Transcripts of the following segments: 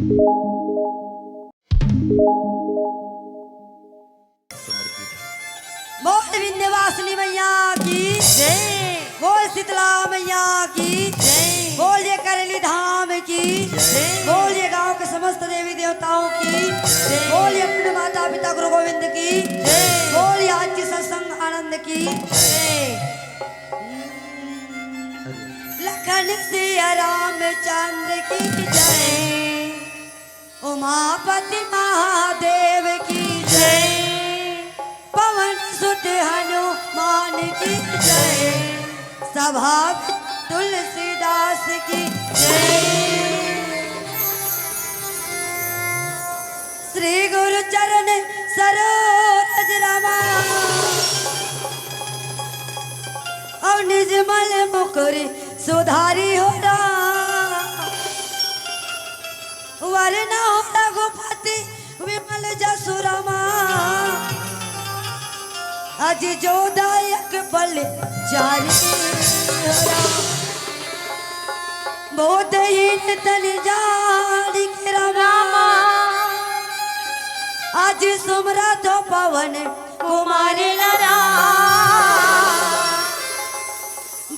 बोल विंध्यवासिनी मैया की जय, बोल शीतला मैया की जय, बोल ये करेली धाम की जय, बोल ये गांव के समस्त देवी देवताओं की जय, बोल ये अपने माता पिता गुरु गोविंद की जय, बोल ये आज की सत्संग आनंद की जय। लखन सिया रामचंद्र की जय, उमापति महादेव की जय, पवन सुत हनुमान की जय, सभा तुलसीदास की जय। श्री गुरु चरण सरोज रमा, और निजमल मुकुर सुधारी हो वरना हो रघुपति विमल जसुरमा, अज जो दायक बल जारी बोधहीन तन जानी के रामा, आज सुमरा तो पवन कुमार लरा,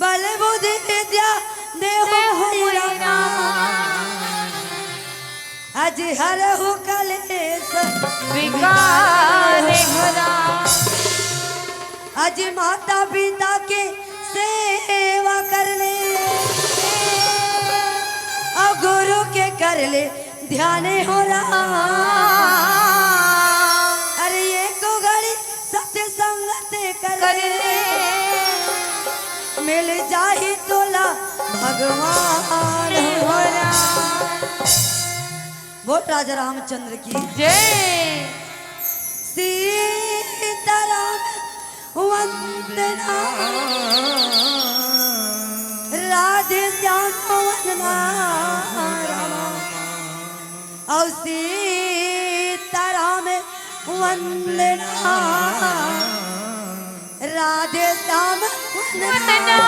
बल बुद्धि विद्या देहो रामा, आज हर हो कलेश विकार घरा, आज माता पिता के सेवा कर ले, और गुरु के कर ले ध्यान हो रहा, अरे ये को घड़ी सत्य संगत कर ले, मिल जाही तोला भगवान हो रहा। बोल राजा रामचंद्र की जय, सीताराम वंदना, राधे श्याम वंदना, और सीताराम वंदना, राधे श्याम वंदना,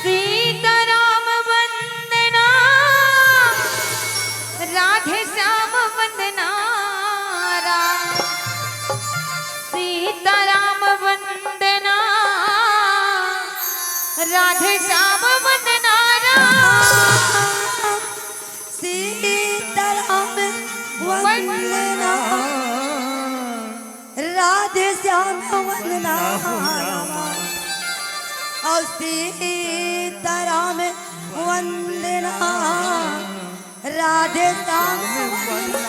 सीताराम वंदना, राधे श्याम वंदना, सीताराम वंदना, राधे श्याम वंदना, सीताराम वंदना, राधे श्याम वंदना, और सीताराम वंदना, राधे श्याम वंदना,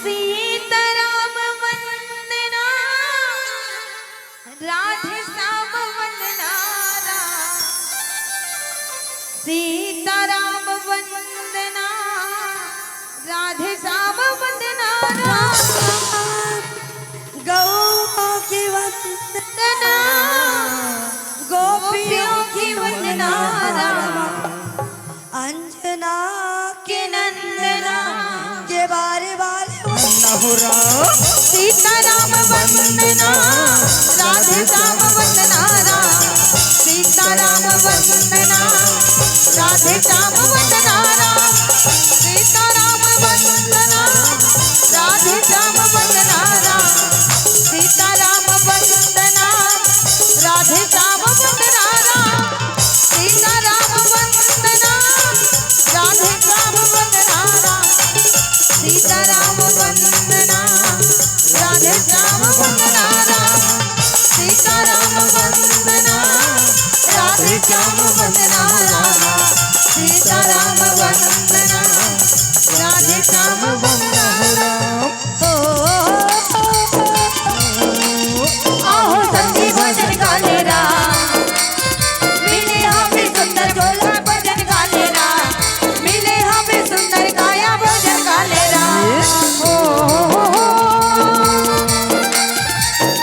सीताराम वंदना, राधे श्याम वंदना, सीताराम वंदना, राधे श्याम वंदना, गौ की वंदना, गोपियों की वंदना, अंजना के नंदना के बारे बारे सीताराम वंदना, राधे श्याम वंदना, सीताराम वंदना, राधे श्याम वंदना, सीताराम वंदना, राधे श्याम वंदना, सीताराम वंदना, राधे श्याम वंदना, सीताराम वंदना, राधे श्याम वंदना, सीताराम वंदना, राधे श्याम वंदना, सीताराम वंदना, राधे श्याम वंदना, सीताराम वंदना, राधे श्याम वंदना। आओ संगी भजन गा लेरा, मिले हमें सुंदर ढोला भजन गा लेरा, मिले हमें सुंदर गाया भजन गा लेरा।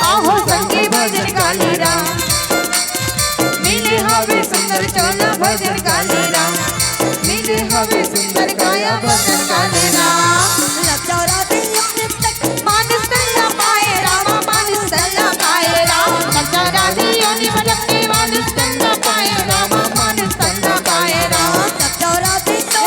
आओ संगी भजन गा लेरा, मिले हमें सुंदर चोला भजन गा लेरा, मिले हमें सुंदर गाया भजन गा लेरा। लचौरा दिया तक मानस तल्ला पाए रामा, मानस तल्ला पाए राम, लचौरा दिया निमलक मानस तल्ला पाए रामा, मानस तल्ला पाए राम, लचौरा दिया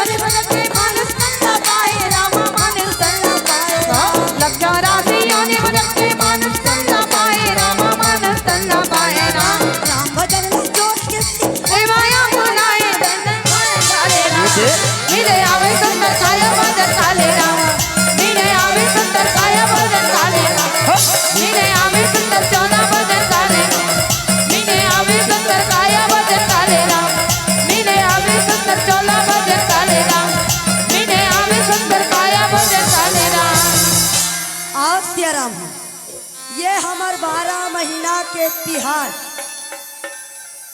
के तिहार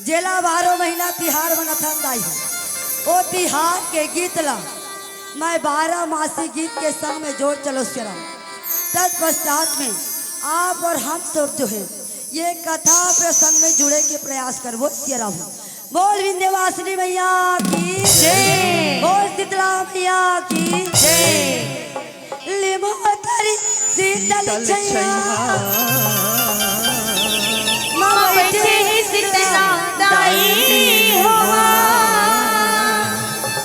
जेला 12 महीना तिहार मनथन दाई ओ तिहार के गीत ला मैं 12 मासी गीत के संग में जोड़ चलो सिरा। तत्पश्चात में आप और हम सब जो है ये कथा प्रसंग में जुड़े के प्रयास कर वो सिरा हूँ। बोल विंध्यवासिनी मैया की जय, बोल शीतला मैया की जय। लिमोतरी शीतल छैया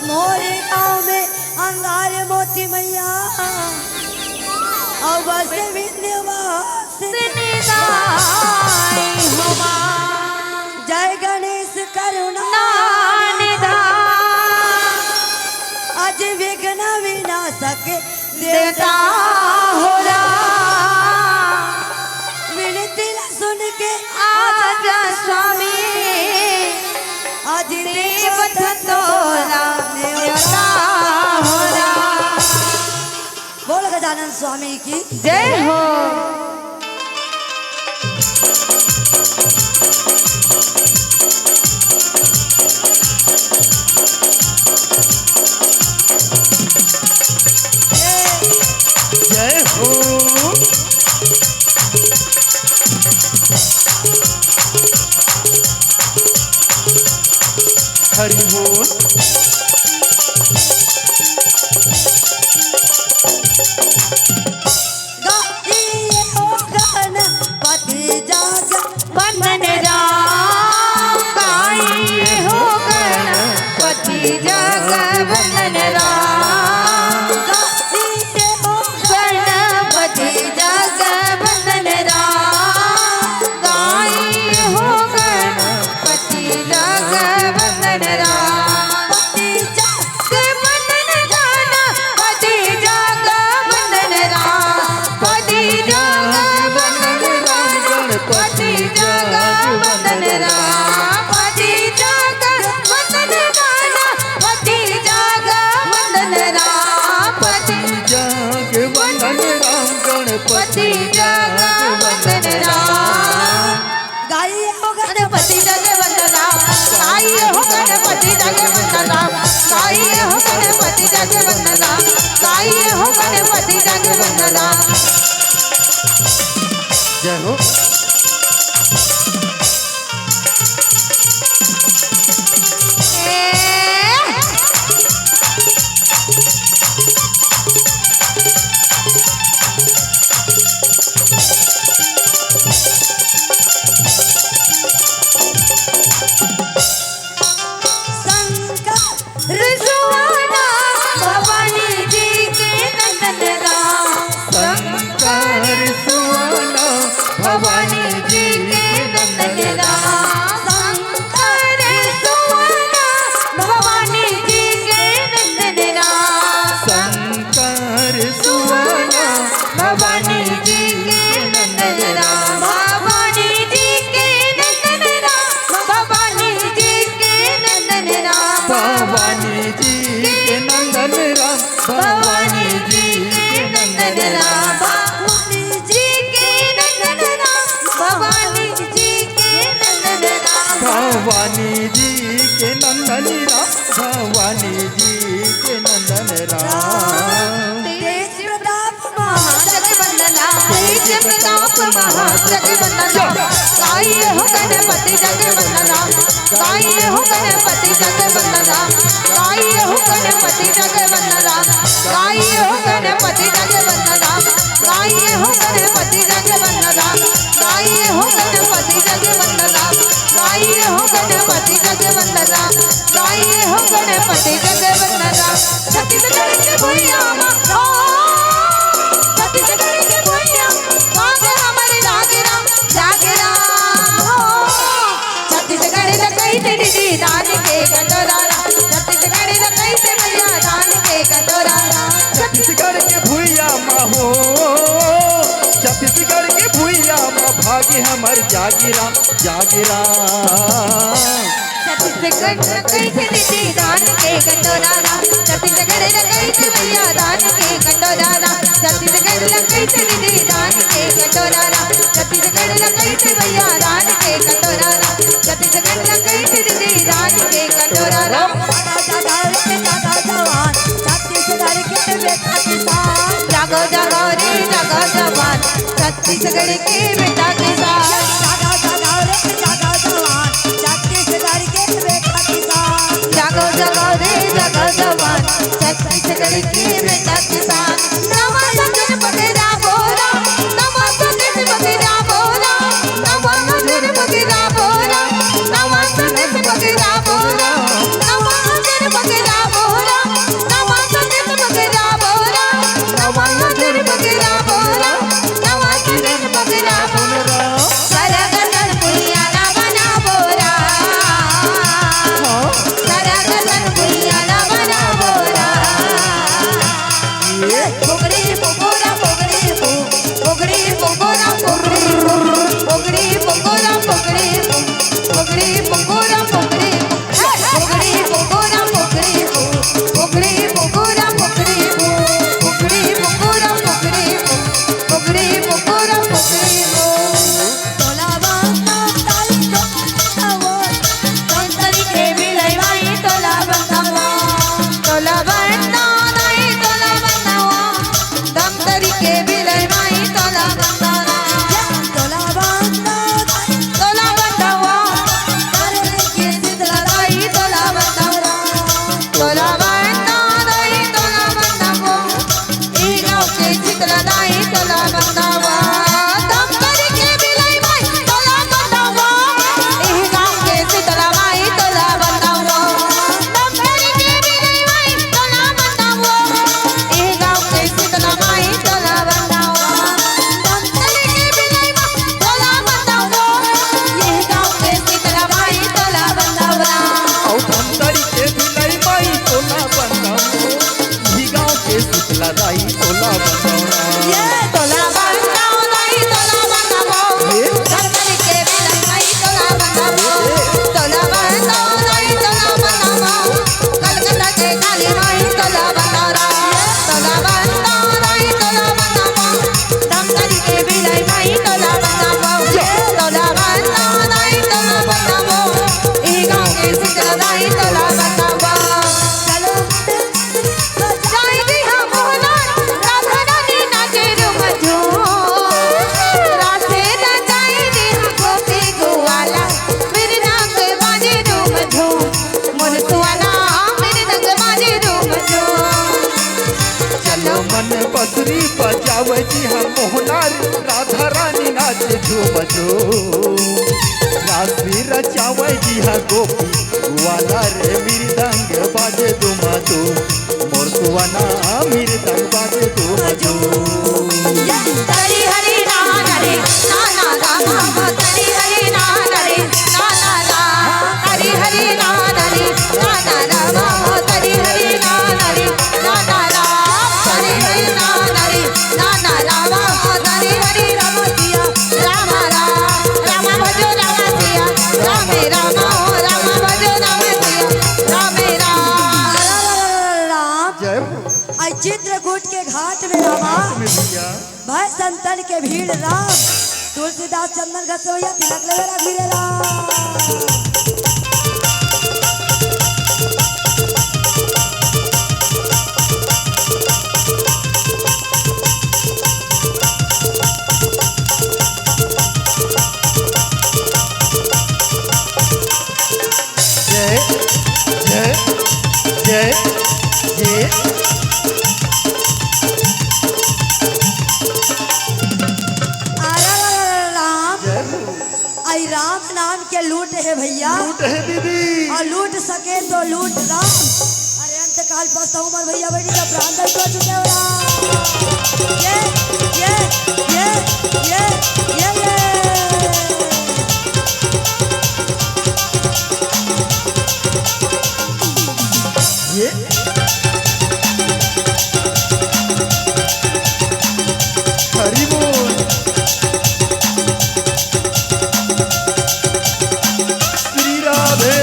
मोरे गाँव में अंगारे मोती मैया और बस विंध्यवासिनी जय गणेश करुणा आज विघ्न विनाशक देवता होला विनती सुन के आजा स्वामी आज देव तोरा देवता होला। बोल गजानन स्वामी की जय हो। जय हो। हरि बोल। गणपति जाग वंदन राम गाइए हो गणपति जाग वंदन राम गाइए हो गणपति जाग वंदन राम गाइए हो गणपति जाग वंदन राम पति जाग वंदन गाना पति जाग वंदन राम पति जाग पति जाग वंदन राम पति जाग वंदन गाना पति जाग वंदन राम पति जाग वंदन राम गणपति जाग वंदन राम गाइए हो गणपति जाग वंदन राम गाइए हो गणपति जाग वंदन राम गाइए हो गणपति जाग वंदन राम गाइए हो गणपति जाग वंदन राम। जय हो। भवानी जी के नंदन राम शंकर सुवना भवानी जी के नंदन राम शंकर सुवना भवानी जी के नंदन राम शंकर सुवना भवानी जी के नंदन राम भवानी जी के नंदन राम भवानी जी के नंदन राम भवानी जी के नंदन राम भवानी जी के नंदन राम भवानी जी के नंदन राम भवानी जी के नंदन राम भवानी जी के नंदन राम भवानी जी के नंदन राम। तेज प्रताप महाजगवंदना तेज प्रताप महाजगवंदना गाइए हो गणपति जगवंदना गाइए हो गणपति जगवंदना गाइए हो गणपति जगवंदना गाइए हो गणपति जगवंदना गाइए हो गणपति जगवंदना गाइए हो गणपति जगवंदना गाइए हो गणपति जगवंदना गाइए हो गणपति जगवंदना। छत्तीसगढ़ के भैया छत्तीसगढ़ के भैया गाँव हमारे जागे राम हो छत्तीसगढ़ लकई से दीदी दान के कटोरा छत्तीसगढ़ लकई से भैया दान के कटोरा छत्तीसगढ़ के भूया माँ हो छत्तीसगढ़ के भूया माँ भागी हमार जागिरा जागिरा छत्तीसगढ़ लकई से दीदी दान के कटोरा छत्तीसगढ़ लकई से भैया दान के कटोरा छत्तीसगढ़ लकई से दीदी दान के कटोरा छत्तीसगढ़ लकैत भैया रान के कटोरा राम छत्तीसगढ़ लकैत दीदी रान के कटोरा राम जागा रे जागा जवान छत्तीसगढ़ के बेटा किसान जागो जागो रे जागो जवान छत्तीसगढ़ के बेटा किसान जागा जागा रे जागा जवान छत्तीसगढ़ के बेटा किसान जागो जागो रे जागो जवान छत्तीसगढ़ के बेटा किसान नवा संदेश बगेरा बोला नवा संदेश बगेरा बोला नवा संदेश बगेरा बोला नवा संदेश बगेरा बोला नवा संदेश बगेरा बोला नवा संदेश बगेरा बोला नवा संदेश बगेरा बोला नवा संदेश बगेरा बोला सरगन पुलिया ना बना बोरा सरगन पुलिया ना बना बोरा पोगड़ी पोगोरा पोगड़ी पोगड़ी पोगोरा पोगड़ी पोगड़ी पोगोरा पोगड़ी पोगड़ी पोगोरा पोगड़ी पोगड़ी पोगोरा पोगड़ी पोगड़ी पोगोरा पोगड़ी पोगड़ी पोगोरा पोगड़ी पोगड़ी पोगोरा पोगड़ी तोला बांधा ताली तोला तंतरी के बिलाई माई तोला बंधावा तोला बंधा नहीं तोला बंधावा तंतरी के बिलाई माई तोला बंधावा तोला बांधा तोला बंधावा तारे के शीतला लाई तोला बंधावा तोला बंधा नहीं तोला बंधावा ई गाँव के चितला नहीं तोला बंधावा तंतरी के बिलाई माई तोला बंधावा ई गाँव के चितला माई तोला बंधावा तंतरी के बिलाई माई तोला बंधावा ई गाँव के चितला माई तोला बंधावा तंतरी के बिलाई माई तोला बंधावा ई गाँव के चितला माई तोला बंधावा औ धमतरी के बिलाई माई तोला बंधाओ ही गाँव के शीतला दाई तोला बंधाओ ये तोला बंधाओ नहीं तोला बंधाओ धमतरी के बिलाई माई तोला बंधाओ तोला बंधाओ नहीं तोला बंधाओ कलकत्ता के काली माई तोला बंधाओ तोला बंधाओ नहीं तोला बंधाओ धमतरी के बिलाई माई तोला बंधाओ तोला बंधाओ नहीं तोला बंधाओ ई गाँव के शीतला दाई तोला बंधाओ चलो जाई दी हम मोहना राधा रानी नाचे रुम रासे न जाई दी हम गोपी गुवाला मेरे नाम के बाजे रुम मोर सुवाला मेरे रंग बाजे रुम चलो मन बसरी बजावे जी हम मोहनार राधा रानी नाचे झूम झूम रासी रचावे जी हा गोपी वाला रे मृदंग बाजे दुमा दो मोर सुवाना मृदंग बाजे दुमा दो तरी हरी नाना रे नाना रामा तरी हरी नाना रे नाना रा तरी हरी नाना रे नाना रामा तरी हरी नाना रे नाना रा तरी हरी नाना रे नाना रामा तरी हरी रामा सिया रामा रा रामा भजो रामा सिया रामे रामा रामा भजो रामा सिया रामे राम राम जय आई चित्रकूट के घाट में रामा में भैया भाई संतन के भीड़ राम तुलसीदास चंदन घसोया तिलक लगेला भीड़ राम जय जय जय जय राम जय आई राम नाम के लूट है भैया लूट है दीदी और लूट सके तो लूट राम अरे अंत काल पस्ता उमर भैया बैठी जब प्राण दल तो चुके हो राम ये ये ये ये ये ये ये हरि बोल श्री राधे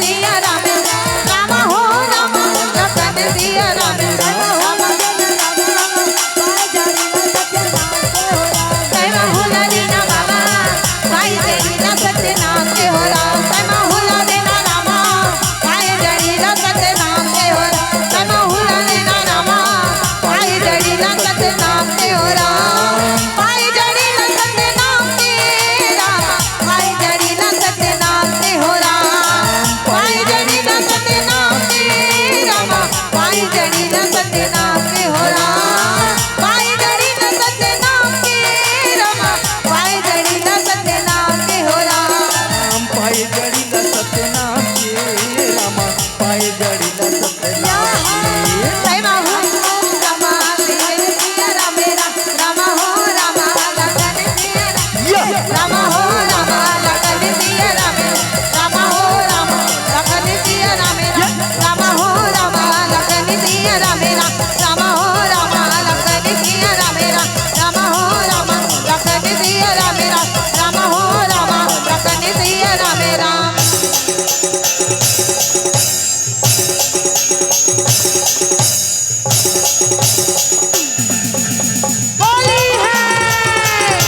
सिया राम राम हो राम लखन सिया राम राम जय माहुला देना बाबा भाई जड़ीला सत्यनाम के हो राम जय माहुला देना रामा भाई जड़ीला सत्यनाम के हो राम जय माहुला देना रामा भाई जड़ीला सत्यनाम के हो राम भाई जड़ीला सत्यनाम के राम भाई जड़ीला सत्यनाम के हो राम भाई जड़ीला सत्यनाम के रामा भाई जड़ीला सत्यनाम के हो राम भाई जड़ीला सत्यनाम के रामा भाई जड़ीला सत्यनाम के हो राम पाय जडीला सत्यनाम के रामा पाय जडीला सत्यनाम के जय माहू रामा सिया राम रामा हो रामा लखन सिया रामा हो रामा लखन सिया राम रामा हो रामा लखन सिया राम रामा हो रामा लखन सिया राम रामा हो रामा लखन सिया राम रामा हो रामा लखन सिया राम रामा हो रामा लखन सिया राम राम बोली है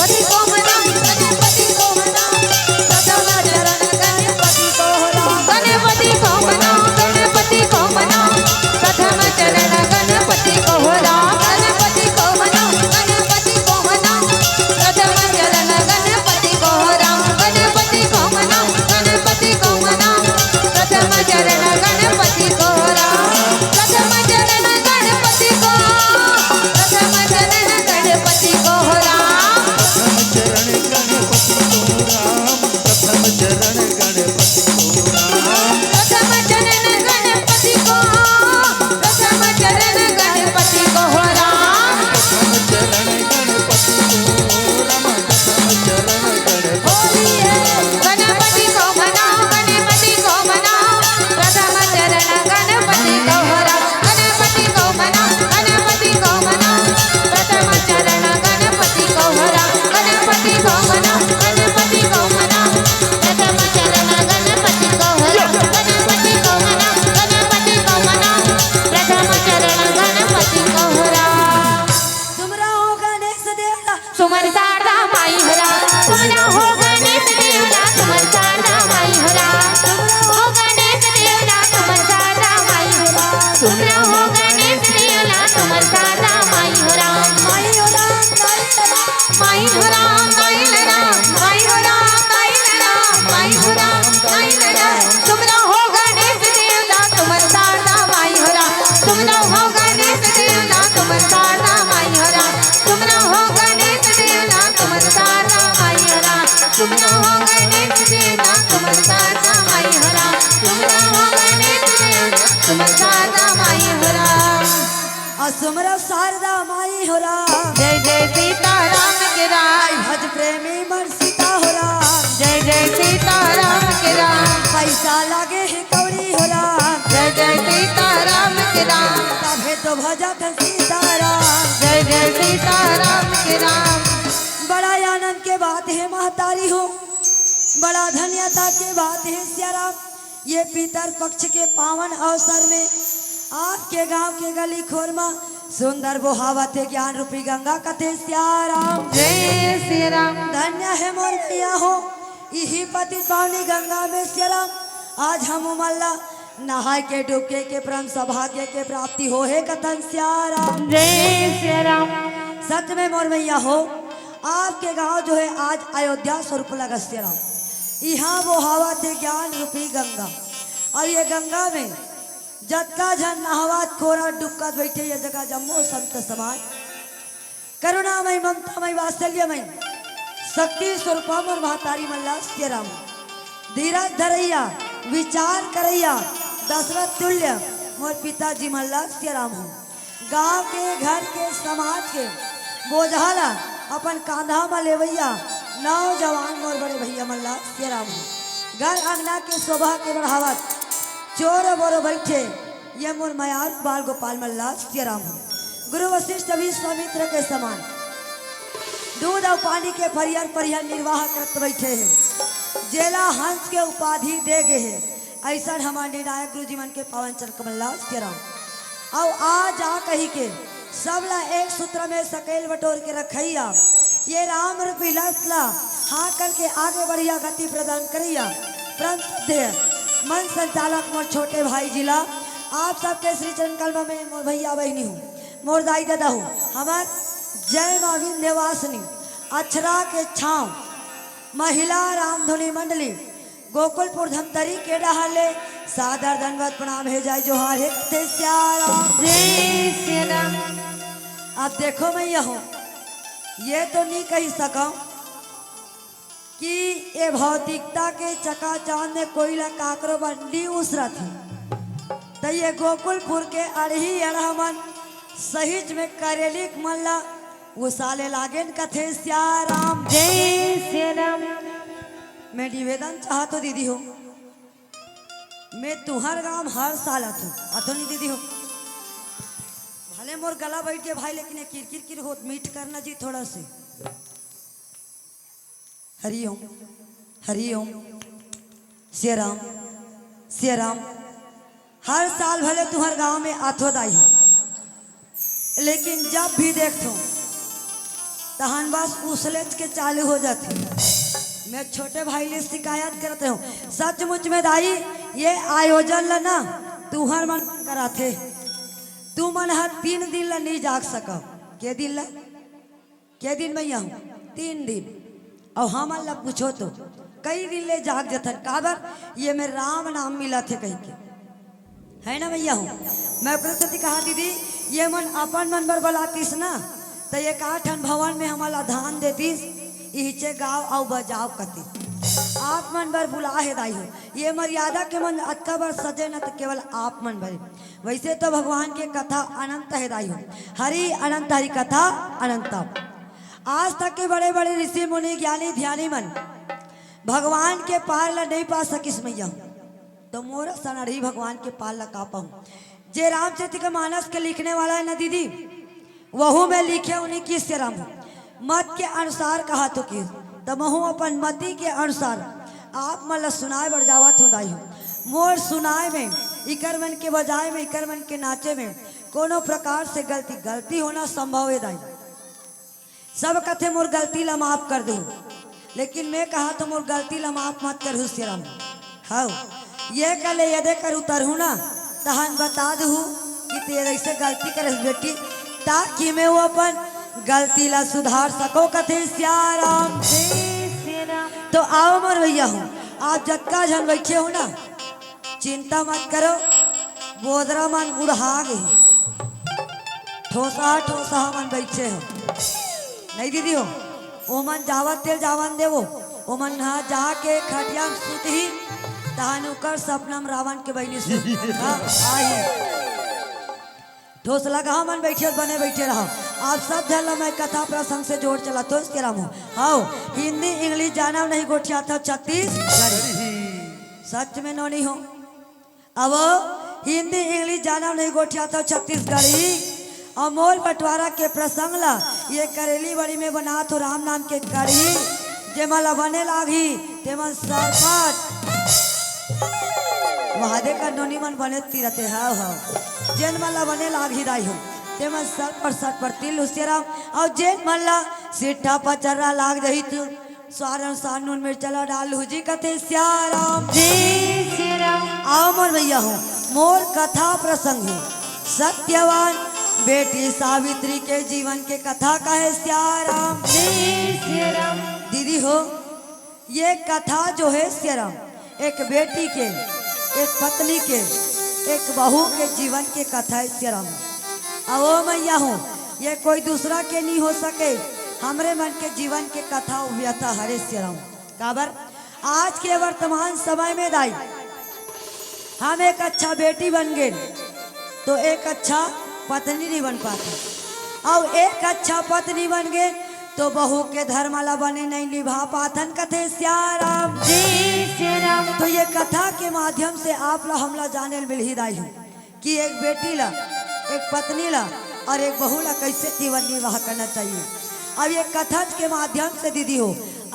गणपति को मना प्रथम चरण गणपति को राम गणपति को मना प्रथम चरण गणपति को राम गणपति को मना प्रथम चरण गणपति को राम गणपति को मना प्रथम चरण गणपति को राम प्रथम चरण गणपति को प्रथम चरण गणपति को राम प्रथम चरण गणपति को राम प्रथम चरण गणपति को राम प्रथम चरण गणपति को प्रथम चरण गणपति को राम प्रथम चरण गणपति को राम प्रथम चरण गणपति बोलिए गणपति को मनाओ प्रथम चरण गणपति को राम गणपति को मनाओ प्रथम चरण गणपति को राम गणपति को मनाओ प्रथम चरण गणपति को राम गणपति को मनाओ प्रथम चरण गणपति को राम तुमरा हो गणेश देवता सुमन शारदा माई हरा सुमना हो गणेश देवता सुमन शारदा माई हरा हो गणेश देवता सुमन शारदा माई हरा सुमना हो गणेश देवता सुमन शारदा माई हरा माई हो राम माई हरा माई लड़ा माई हरा माई लड़ा माई हरा माई लड़ा सुमना हो गणेश देवता सुमन शारदा माई हरा सुमना हो गणेश देवता सुमन शारदा माई हरा सुमना हो गणेश देवता सुमन शारदा माई हरा सुमना हो गणेश देवता सुमन शारदा माई हरा सुमना हो गणेश देवता सुमन शारदा माई हरा असुमरा शारदा माई हो राम जय जय सीताराम के राम भज प्रेमी मन सीता हो राम जय जय सीताराम के राम पैसा लागे है कौड़ी हो राम जय जय सीताराम के राम तभे तो भजत सीताराम जय जय सीताराम के राम बड़ा आनंद के बात है महतारी हो बड़ा धन्यता के बात है सियाराम ये पितर पक्ष के पावन अवसर में आपके गांव के गली खोर में सुंदर बोहावत है ज्ञान रूपी गंगा कथे सियाराम जय श्री राम धन्य है मोर मैया हो यही पति पावनी गंगा में सियाराम आज हम उमल्ला नहाय के डूबके के परम सौभाग्य के प्राप्ति हो है कथन सियाराम जय श्री राम सच में मोर मैया हो आपके गांव जो है आज अयोध्या स्वरूप लगा सियाराम यहाँ वो हवा थे ज्ञान रूपी गंगा और ये गंगा में जत्ता जन नहवात खोरा डुबकत बैठे ये जगह जम्मो संत समाज करुणामय ममतामय वात्सल्यमय शक्ति स्वरूपम और महतारी मल्ला सियाराम धीरज धरैया विचार करैया दशरथ तुल्य मोर पिताजी मल्ला सियाराम हो गांव के घर के समाज के बोझाला अपन कांधा में लेवैया नौजवान मोर बड़े भैया मल्ला सियाराम घर अंगना के शोभा के बढ़ावत चोर बोरो बैठे ये मोर मयार बाल गोपाल मल्ला सियाराम गुरु वशिष्ठ विश्वामित्र के समान दूध और पानी के परिहर परिहर निर्वाह करत बैठे हैं जेला हंस के उपाधि दे गए हैं ऐसा हमारे निर्णायक गुरु जी मन के पावन चरण कमल्ला सियाराम और आज आ कही के सबला एक सूत्र में सकेल बटोर के रखैया ये राम रूपी लसला हाँ करके आगे बढ़िया गति प्रदान करिया परम मन संचालक मोर छोटे भाई जिला आप सबके श्री चरण कलमा में मोर भैया बहनी हूँ मोर दाई दादा हूँ हमार जय माँ विंध्यवासिनी अक्षरा के छाँव महिला रामधुनी मंडली गोकुलपुर धमतरी के डहाले सादर दंडवत प्रणाम है जाय जोहार है कथे सियाराम जय श्री राम। अब देखो मैं यह हूँ ये तो नहीं कही सकूं कि ये भौतिकता के चकाचौंध में कोयला काकरो बंडी उसरा थी तो ये गोकुलपुर के अड़ही अड़हमन सहिज में करेलिक मल्ला वो साले लागेन कथे सियाराम जय श्री राम। मैं निवेदन चाहतो दीदी हो मैं तुहर गांव हर साल आतो नहीं दीदी हो भले मोर गला बैठ के भाई लेकिन किरकिर किर होत मीठ करना जी थोड़ा से हरिओम हरिओम सियाराम सियाराम हर साल भले तुहर गांव में आथो दाई हो लेकिन जब भी देखतो तहन बस उसलेच के चालू हो जाती मैं छोटे भाई ले शिकायत करते हूँ सचमुच में दाई ये आयोजन ला ना तुहर मन कराथे तू मन हर 3 दिन ला नहीं जाग सका के दिन ला के दिन मैं हूँ 3 दिन और हम ला पूछो तो कई दिन ले जाग जतन काबर ये मैं राम नाम मिला थे कहीं के है ना भैया हूँ मैं प्रति कहा दीदी ये मन अपन मन बर बलातीस ना तो ये काठन भवन में हमारा धान देतीस इचे गाँव और बजाव कती आप मन बर बुला है दाई हो ये मर्यादा के मन अतका बार सजे न तो केवल आप मन भरे वैसे तो भगवान के कथा अनंत है दाई हो हरि अनंत हरि कथा अनंत आज तक के बड़े बड़े ऋषि मुनि ज्ञानी ध्यानी मन भगवान के पार ला नहीं पा सकिस मैया तो मोर सनड़ी भगवान के पार ला का पाऊँ जे रामचरित मानस के लिखने वाला है ना दीदी वहू में लिखे उन्हीं की से राम मत के अनुसार कहा तो कि तमहू अपन मति के अनुसार आप मतलब सुनाए बढ़ जावत हो दाई हो मोर सुनाए में इकर मन के बजाय में इकर मन के नाचे में कोनो प्रकार से गलती होना संभव है दाई सब कथे मोर गलती ला माफ कर दो लेकिन मैं कहा तो मोर गलती ला माफ मत कर हुस्यराम हाँ ये कले यदि कर उतरहू ना तहन बता दू कि तेरे ऐसे गलती करे बेटी ताकि मैं वो अपन गलती ला सुधार सको कथे सियाराम जय श्री राम। तो आओ मोर भैया हूँ आप जत्का जन बैठे हो ना चिंता मत करो बोदरा मन उड़ा गई ठोसा मन बैठे हो नहीं दीदी हो ओ मन जावत तेल जावन देवो ओ मन हाँ जाके खटिया सुत ही तहन उकर सपनम रावण के बहनी सुत आई ठोस लगा मन बैठे बने बैठे रहो आप सब ध्यान मैं कथा प्रसंग से जोड़ चला तो इसके राम आओ हिंदी इंग्लिश जाना नहीं गोठिया था 36 सच में नो नहीं हो अब हिंदी इंग्लिश जाना नहीं गोठिया था 36 गढ़ी और मोल बंटवारा के प्रसंग ला ये करेली बड़ी में बना तो राम नाम के कढ़ी जे मला बने लागी ते मन सरपट महादेव का नोनी मन बने तीरते हाँ हाँ जेन मला बने लागी दाई हो ते मन सर पर तिल हुस्यराम और जेन मला सिट्ठा पचर्रा लाग रही तू स्वारन सानून मिर्चला डाल हुजी कथे सियाराम जय श्री राम। आओ मोर भैया हो मोर कथा प्रसंग है सत्यवान बेटी सावित्री के जीवन के कथा का है सियाराम जय श्री राम। दीदी हो ये कथा जो है सियाराम एक बेटी के एक पत्नी के एक बहू के जीवन के कथा है सियाराम अब वो मैया हूँ ये कोई दूसरा के नहीं हो सके हमरे मन के जीवन के कथा व्यथा हरे सियाराम काबर आज के वर्तमान समय में दाई हम एक अच्छा बेटी बन गए तो एक अच्छा पत्नी नहीं बन पाती और एक अच्छा पत्नी बन गए तो बहू के धर्म ला बने नहीं निभा पाथन कथे श्याराम जय श्री राम। तो ये कथा के माध्यम से आप ला हमला जाने मिल ही दाई हूँ कि एक बेटी ला, एक पत्नी ला और एक बहू ला कैसे जीवन निर्वाह करना चाहिए। अब ये कथा के माध्यम से दीदी हो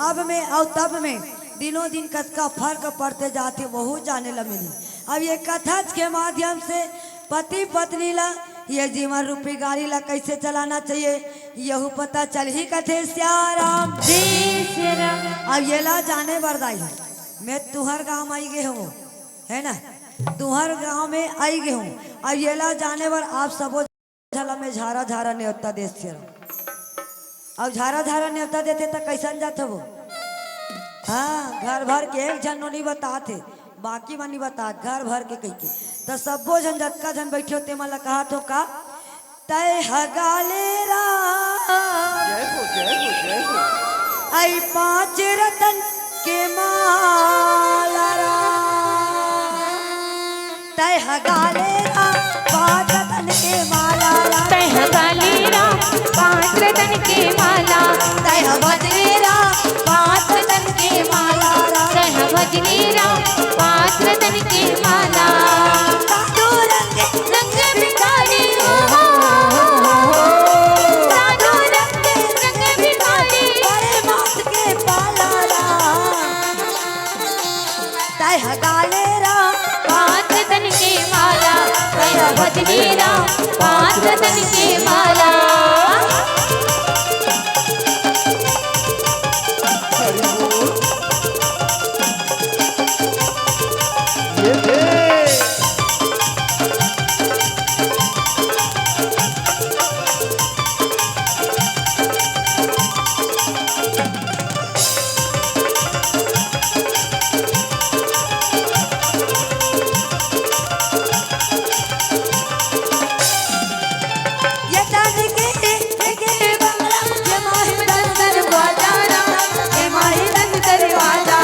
अब में और तब में दिनों दिन का फर्क पड़ते जाते बहुत जाने ला मिली। अब ये कथा के माध्यम से पति पत्नी ला ये जीवन रूपी गाड़ी ला कैसे चलाना चाहिए यहू पता चल ही कथे श्याराम जय श्री राम। अब ये ला जाने बरदाई है मैं तुहर गांव आई गए हूँ है ना, तुहर गांव में आई गए हूँ। अब ये ला जाने बर आप सबो झला में झारा झारा न्योता दे अब झारा झारा न्योता देते तो कैसन जाते वो। हाँ घर भर के एक जन नहीं बताते बाकी मनी बता घर भर के कही के तो सबो जन जतका जन बैठे होते मला कहा तो का तय हगाले जय हो जय हो जय हो। आई 5 रतन के माला तय हगाले 5 रतन के माला तह गालीरा 5 रतन के माला। तय बजरेरा 5 रतन के माला तह भजनीरा 5 रतन के माला। साधु रंग रंग भिखारी हो साधु रंग भिखारी। बड़े मात के पाला तय हगालेरा 5 रतन के माला। तह भजनीरा 5 रतन के माला। हरि बोल। ये ये चांद के बंगला ये माही दर बाजारा ए माही दस दरवाजा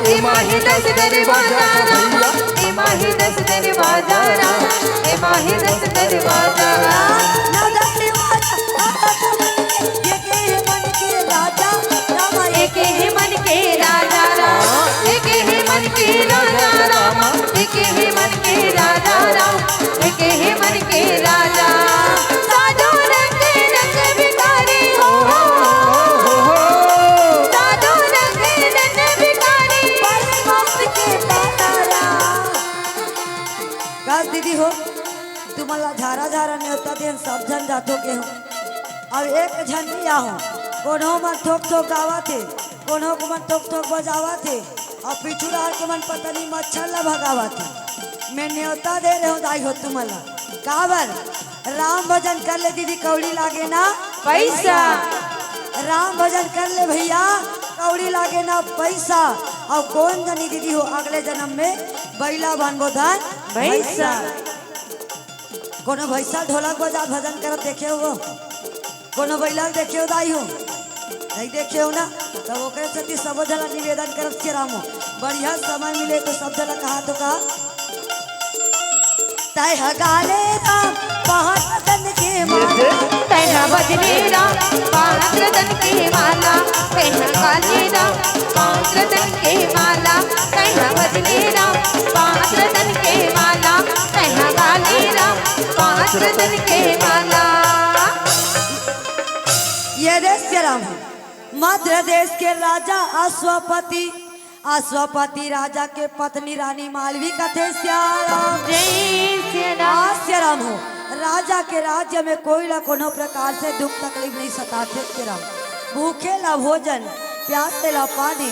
ए माही दस दरवाजा ए माही दस दरवाजा ए माही दस दरवाजा। ना दर्शे ये के मन के राजा रामा एक है मन के राजा राम एक है मन के राजा राम एक है मन के राजा राम एक है मन के राजा। साधु रंग रंग भिखारी हो साधु रंग रंग भिखारी। बड़े मात के पाला गास दीदी हो तुम्हाला झारा झारा न्योता देन सब जन जातो के हो अब एक झन नहीं आहो कोनो मन ठोक ठोक गावा थे कोनो को मन ठोक ठोक बजावा थे और पिछुड़ा के मन पतनी मच्छर ला भगावा थे। मैं न्योता दे रहे हूँ दाई हो तुम्हाला काबर राम भजन कर ले दीदी कौड़ी लागे ना पैसा। राम भजन कर ले भैया कौड़ी लागे ना पैसा। और कौन जनी दीदी हो अगले जन्म में बैला बनबो धन भैसा। कोनो भैसा ढोलक बजा भजन करत देखे हो कोनो बैला देखे हो दाई हो नहीं देखे हो ना तब ओकरे सती सब जला निवेदन करत के रामो बढ़िया समय मिले तो सब जला कहा तो कहा तय हगाले राम 5 रतन के माला तैना बजनेरा 5 रतन के माला। तैना कालीरा 5 रतन के माला। तैना बजनेरा 5 रतन के माला। तैना कालीरा 5 रतन के माला। ये देश के राम मध्य देश के राजा अश्वपति राजा के पत्नी रानी मालवी का थे श्याराम जय श्री राम। श्याराम हो राजा के राज्य में कोई ना कोनो प्रकार से दुख तकलीफ नहीं सताते श्याराम। भूखे ला भोजन प्यासे ला पानी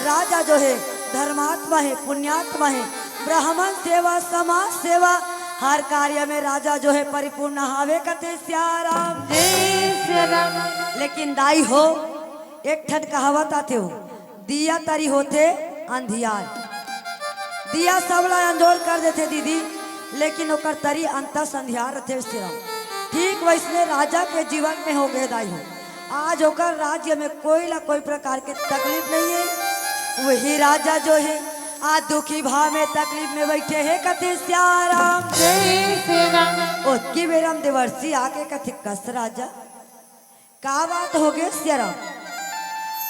राजा जो है धर्मात्मा है पुण्यात्मा है ब्राह्मण सेवा समाज सेवा हर कार्य में राजा जो है परिपूर्ण हावे कथे श्याराम जय श्री राम। लेकिन दाई हो एक ठन कहावत आते हो दिया तरी होते अंधियार दिया सबला अंजोर कर देते दीदी लेकिन ओकर तरी अंत संध्यार रहते श्रीराम। ठीक वैसने राजा के जीवन में हो गए दाई हो आज होकर राज्य में कोई ना कोई प्रकार के तकलीफ नहीं है। वही राजा जो है आज दुखी भाव में तकलीफ में बैठे है कथे श्याराम जय श्री राम। उसकी बेरम देवर्षी आके कथे कस राजा का बात हो गई सियरा,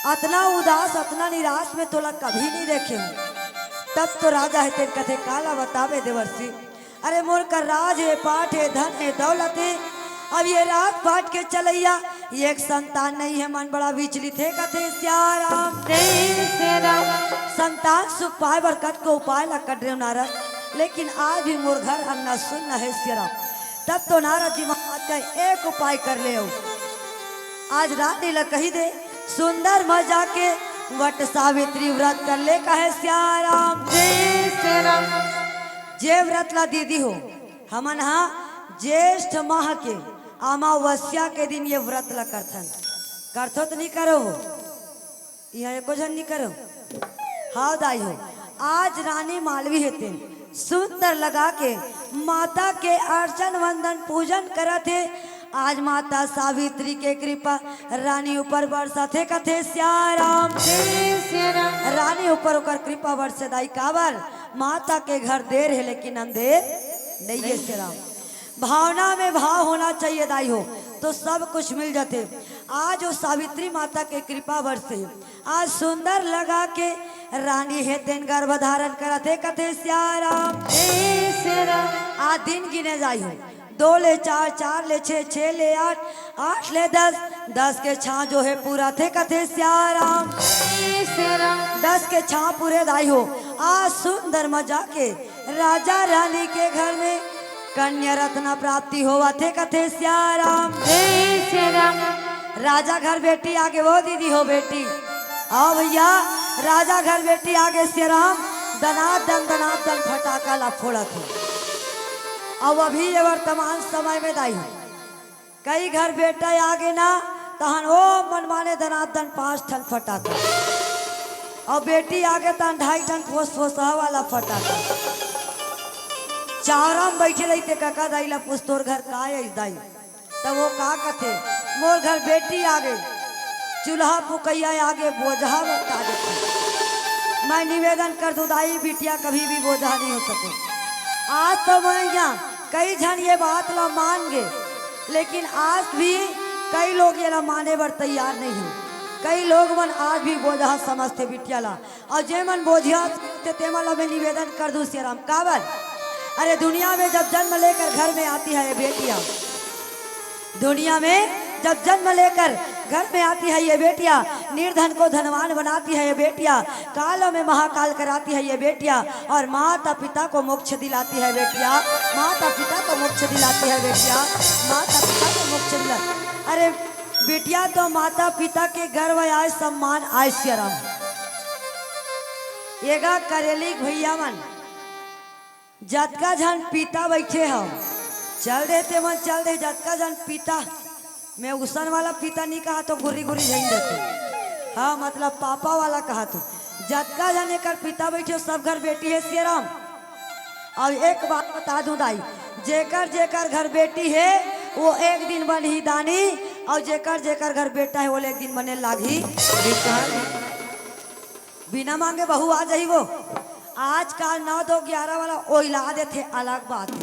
अतना उदास अतना निराश में तोला कभी नहीं देखे हूँ। तब तो राजा है तेरे कथे काला बतावे देवर्षि, अरे मोर का राज है, पाठ है, धन है, दौलत है, अब ये रात पाट के चलैया, ये एक संतान नहीं है, मन बड़ा विचलित है। कथे सियाराम संतान सुख पाए बरकत को उपाय ला कर रहे नारद, लेकिन आज भी मोर घर अन्ना सुनना है सियाराम। तब तो नारद जी महाराज का एक उपाय कर ले हो, आज रात ला कही दे सुंदर मजा के वट सावित्री व्रत कर ले कहे सियाराम। जे व्रत ला दीदी हो हमन हा ज्येष्ठ माह के अमावस्या के दिन ये व्रत ला करथन, करथो तो नहीं करो हो, यहाँ एको जन नहीं करो। हाँ दाई हो, आज रानी मालवी हेते सुंदर लगा के माता के अर्चन वंदन पूजन करत है। आज माता सावित्री के कृपा रानी ऊपर बरसत है। कथे सियाराम रानी ऊपर ओकर कृपा बरसे दाई काबर, माता के घर देर है लेकिन अंधेर नहीं है सियाराम। भावना में भाव होना चाहिए दाई हो, तो सब कुछ मिल जाते। आज वो सावित्री माता के कृपा बरसे, आज सुंदर लगा के रानी है तेन गर्भ धारण करते। कथे सियाराम आज दिन गिने जाई हो, 2 ले 4, 4 ले 6, 6 ले 8, 8 ले 10, 10 के छा जो है पूरा थे। कथे सियाराम 10 के छा पूरे दाई हो, आज सुंदर मजा के राजा रानी के घर में कन्या रत्न प्राप्ति होवा थे। कथे सियाराम राजा घर बेटी आगे, वो दीदी हो बेटी आओ भैया, राजा घर बेटी आगे सियाराम दनादन फटाका ला फोड़ा थे। अब अभी ये वर्तमान समय में दाई कई घर बेटा आगे ना तहन ओ मनमाने दनादन 5 ठन फटाका, और बेटी आगे तहन 2.5 टन फोस वाला फटाका। चावराम बैठे रहते काका दाई ला पूछ तोर घर का है दाई, तब वो का कथे मोर घर बेटी आगे, चूल्हा पुकैया आगे बोझा बता देते। मैं निवेदन कर दूं दाई बिटिया कभी भी बोझा नहीं हो सके। आज तो मैं यहाँ कई जन ये बात ला मान गए, लेकिन आज भी कई लोग ये ला माने बर तैयार नहीं है। कई लोग मन आज भी बोझा समझते बिटिया ला, और जे मन बोझिया ते मन ला मैं निवेदन कर दूं सियाराम काबर, अरे दुनिया में जब जन्म लेकर घर में आती है ये बेटिया, दुनिया में जब जन्म लेकर घर में आती है ये बेटिया, निर्धन को धनवान बनाती है ये बेटिया, कालों में महाकाल कराती है ये बेटिया, और माता पिता को मोक्ष दिलाती है बेटिया, माता पिता को मोक्ष दिलाती है बेटिया, माता पिता को मोक्ष दिला। अरे बेटिया तो माता पिता के गर्व आए सम्मान आए सियाराम। एगा करेली भैया मन जतका जन पिता बैठे हो चल देते मन चल दे, जतका जन पिता मैं उसन वाला पिता नहीं कहा तो गुर्री गुर्री झेल देते, हाँ मतलब पापा वाला कहा तो जतका जन कर पिता बैठे सब घर बेटी है सियाराम। और एक बात बता दूं दाई, जेकर जेकर घर बेटी है वो एक दिन बन ही दानी, और जेकर जेकर घर बेटा है वो एक दिन बने लागी बिना मांगे बहू आ जाही। वो आजकल 9, 2, 11 वाला ओइला देते अलग बात है,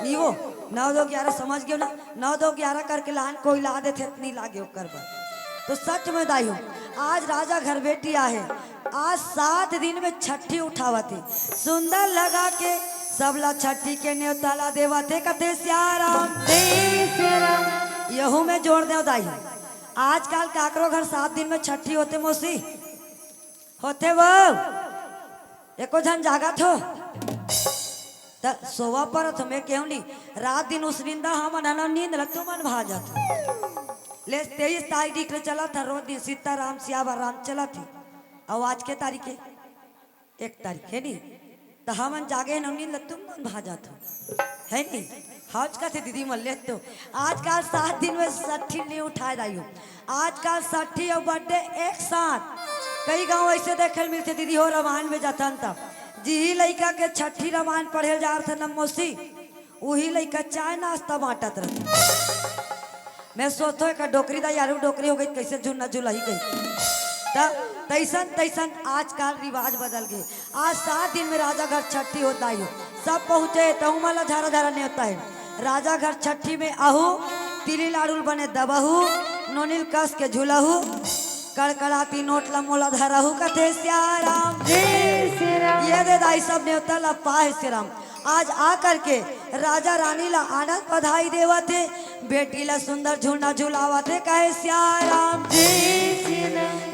नहीं वो 9, 2, 11 समझ गए ना, 9, 2, 11 करके लान कोई ला देते इतनी लागे कर तो सच में दाई हो। आज राजा घर बेटिया है, आज 7 दिन में छठी उठावते, सुंदर लगा के सब ला छठी के न्योता ला देवते। कथे सियाराम यहू में जोड़ दे दाई, आजकल काकरो घर 7 दिन में छठी होते मौसी होते वो एको जन जागत हो सोवा पर तो मैं क्यों नहीं रात दिन उस निंदा हम नींद लगतो मन भाजत ले 23 तारीख ले चला था रोज दिन सीताराम सियावा राम चला थी, और आज के तारीख 1 तारीख है नहीं तो हम जागे न नींद लगतो मन भाजत है नहीं। हौज का थे दीदी मन ले तो आजकल 7 दिन में 60 नहीं उठाए दाई हो, आजकल 60 और बर्थडे एक साथ। कई गांव ऐसे देखे मिलते दीदी हो रामायण में जाता तब जी लड़का के छठी रामायण पढ़े जा रहे थे नमोसी, वही लड़का चाय नाश्ता बांटत रहे। मैं सोचो एक डोकरी दा यारू डोकरी हो गई कैसे झुन्ना झुलाई गई। तैसन तैसन आजकल रिवाज बदल गए। आज 7 दिन में राजा घर छठी होता ही हो, सब पहुँचे तहु माला झारा झारा नहीं होता है। राजा घर छठी में आहू तिली लाडू बने दबहू, नोनिल कस के झूलहू कड़कड़ाती नोट मोला धरहू कथे श्याराम ये दे दाई सब न्योता ला पाए श्याराम। आज आकर के राजा रानी ला आनंद बधाई देवा थे, बेटी ला सुंदर झूलना झूलावा थे कहे श्याराम।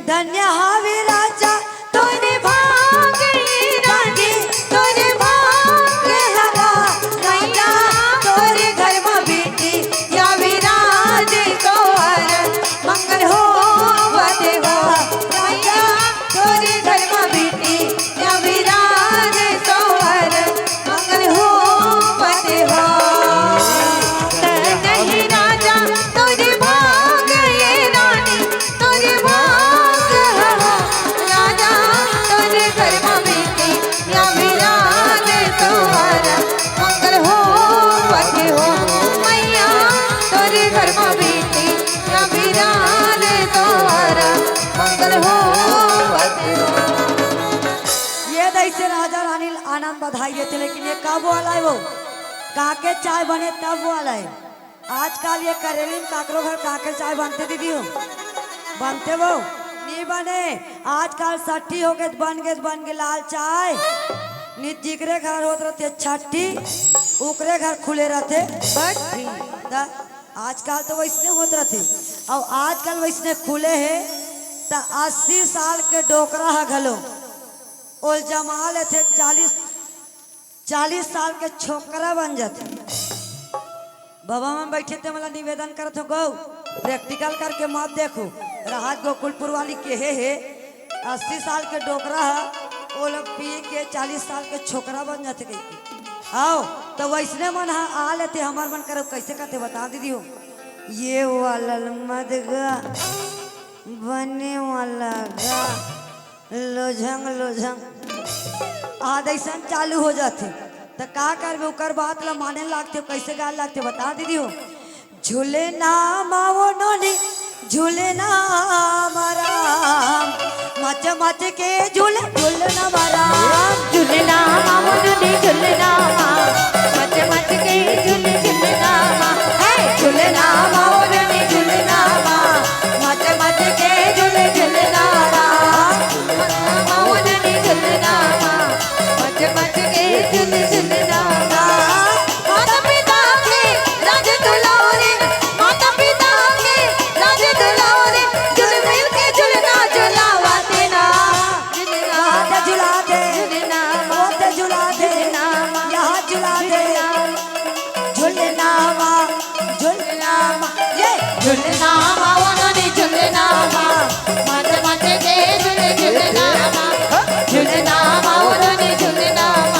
धन्य हावी राजा तोरे भाग्य रानी तोरे भाग्य लगा राजा तोरे घर में बेटी या विराज तोर मंगल हो वते हो राजा तोरे घर में बेटी या विराज तोर मंगल हो वते हो। नहीं राजा तोरे भाग्य रानी तोरे भाग्य राजा तोरे घर में बेटी या विराज तोर मंगल हो वते हो मैया तोरे घर में बेटी या विराज तोर मंगल हो वते हो। ये दैसे राजा रानी आनंद बधाई देते, लेकिन ये कब वाला है वो काके चाय बने तब वाला है। आजकल ये करेली में काकरो घर काके चाय बनते दीदी हो बनते वो नहीं बने। आजकल सट्टी हो गए बन गए लाल चाय नित जिगरे घर होते रहते छठी उकरे घर खुले रहते बट आजकल तो वैसने होते रहते और आजकल वैसने खुले है तो 80 साल के डोकरा है घलो और जमा लेते 40 साल के छोकरा बन जाते। बाबा में बैठे थे मतलब निवेदन करते हो गौ प्रैक्टिकल करके मत देखो राहत गोकुलपुर वाली के है 80 साल के डोकरा है वो लोग पी के 40 साल के छोकरा बन जाते कहीं आओ तो वैसने मन आ लेते हमार मन करो कैसे करते बता दीदी हो। ये वाला मदगा बने वाला गा लोझंग आदेशन चालू हो जाते तो का करबे ओकर बात ला माने लागते कैसे गाल लागते बता दीदी हो। झूले नाम आवो नोनी झूले नाम राम मच मच के झूले झूलना राम झूले नाम आवो नोनी झूले नाम मच मच के झूले झूले नाम झूले नाम आवो नोनी झूले नाम मच मच के झूले झूले नाम आवो नोनी झूले नाम मच मच के झूले झूले नाम। माता पिता के राज दुलारे माता पिता के राज दुलारे झूल मिल के झूलना झूलावा तेना हाथ झुला दे हाथ झुला दे यहाँ झुला दे झूले नाम ये झूले नाम आवो नोनी झूले नाम मच मच के झूले झूले नाम झूले नाम आवो नोनी झूले नाम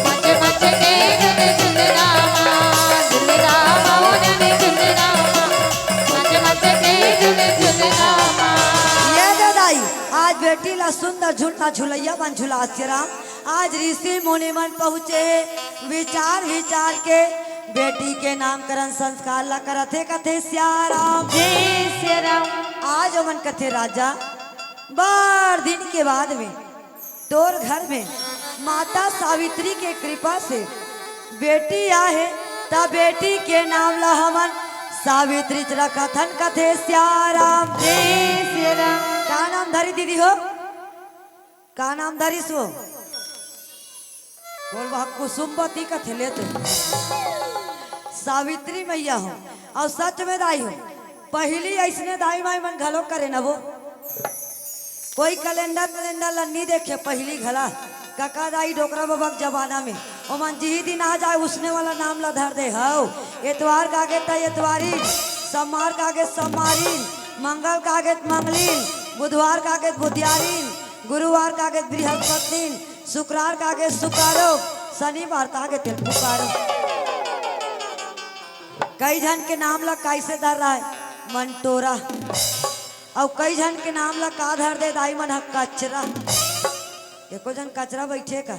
मच मच के झूले झूले नाम झूले नाम आवो नोनी झूले नाम मच मच के झूले झूले नाम। ये दादाई आज बेटी ला सुंदर झूलना झुलैया बन झुला राम। आज ऋषि मुनि मन पहुँचे विचार के बेटी के नामकरण संस्कार ला करथे कथे श्याराम जय श्री राम। आज मन कथे राजा बार दिन के बाद में तोर घर में माता सावित्री के कृपा से बेटी आहे तब बेटी के नाम ला हमन सावित्री रखथन कथे श्याराम जय श्री राम। का नाम धरी दीदी हो का नाम धरी सो बोल वह कुसुमवती कथे लेते सावित्री मैया हो और सच में दाई हो पहली ऐसने दाई माई मन घलो करे न वो कोई कैलेंडर नहीं देखे पहली घला काका दाई डोकरा बाबा के जमाना में ओ मन जी दिन आ जाए उसने वाला नाम ला धर दे हो। एतवार का आगे त एतवारी सोमवार का आगे सोमवारीन मंगल का आगे मंगलीन बुधवार का आगे बुधियारीन गुरुवार का आगे बृहस्पतिन शुक्रवार का आगे शुक्रारो शनिवार का आगे तिल पुकारो। कई जन के नाम ला कैसे धर रहा है मंटोरा और कई जन के नाम ला का धर दे दाई मन कचरा एको जन कचरा बैठे का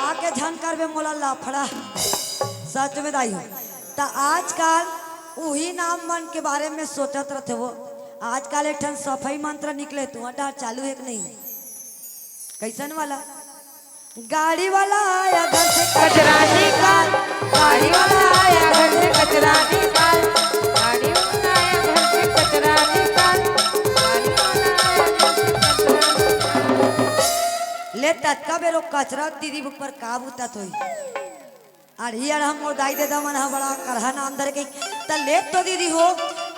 आके झन करबे मोला लाफड़ा सच में दाई हो। तो आजकल वही नाम मन के बारे में सोचत रहते वो आजकल एक ठन सफाई मंत्र निकले तू अड्डा चालू है कि नहीं कैसन वाला गाड़ी वाला आया घर से कचरा निकाल गाड़ी वाला आया घर से कचरा निकाल गाड़ी वाला आया घर से टटका बेरो कचरा दीदी बुक पर काबू तत होई अरे यार हम दाई दे दमन हा बड़ा करहा नाम धर के त लेत तो दीदी हो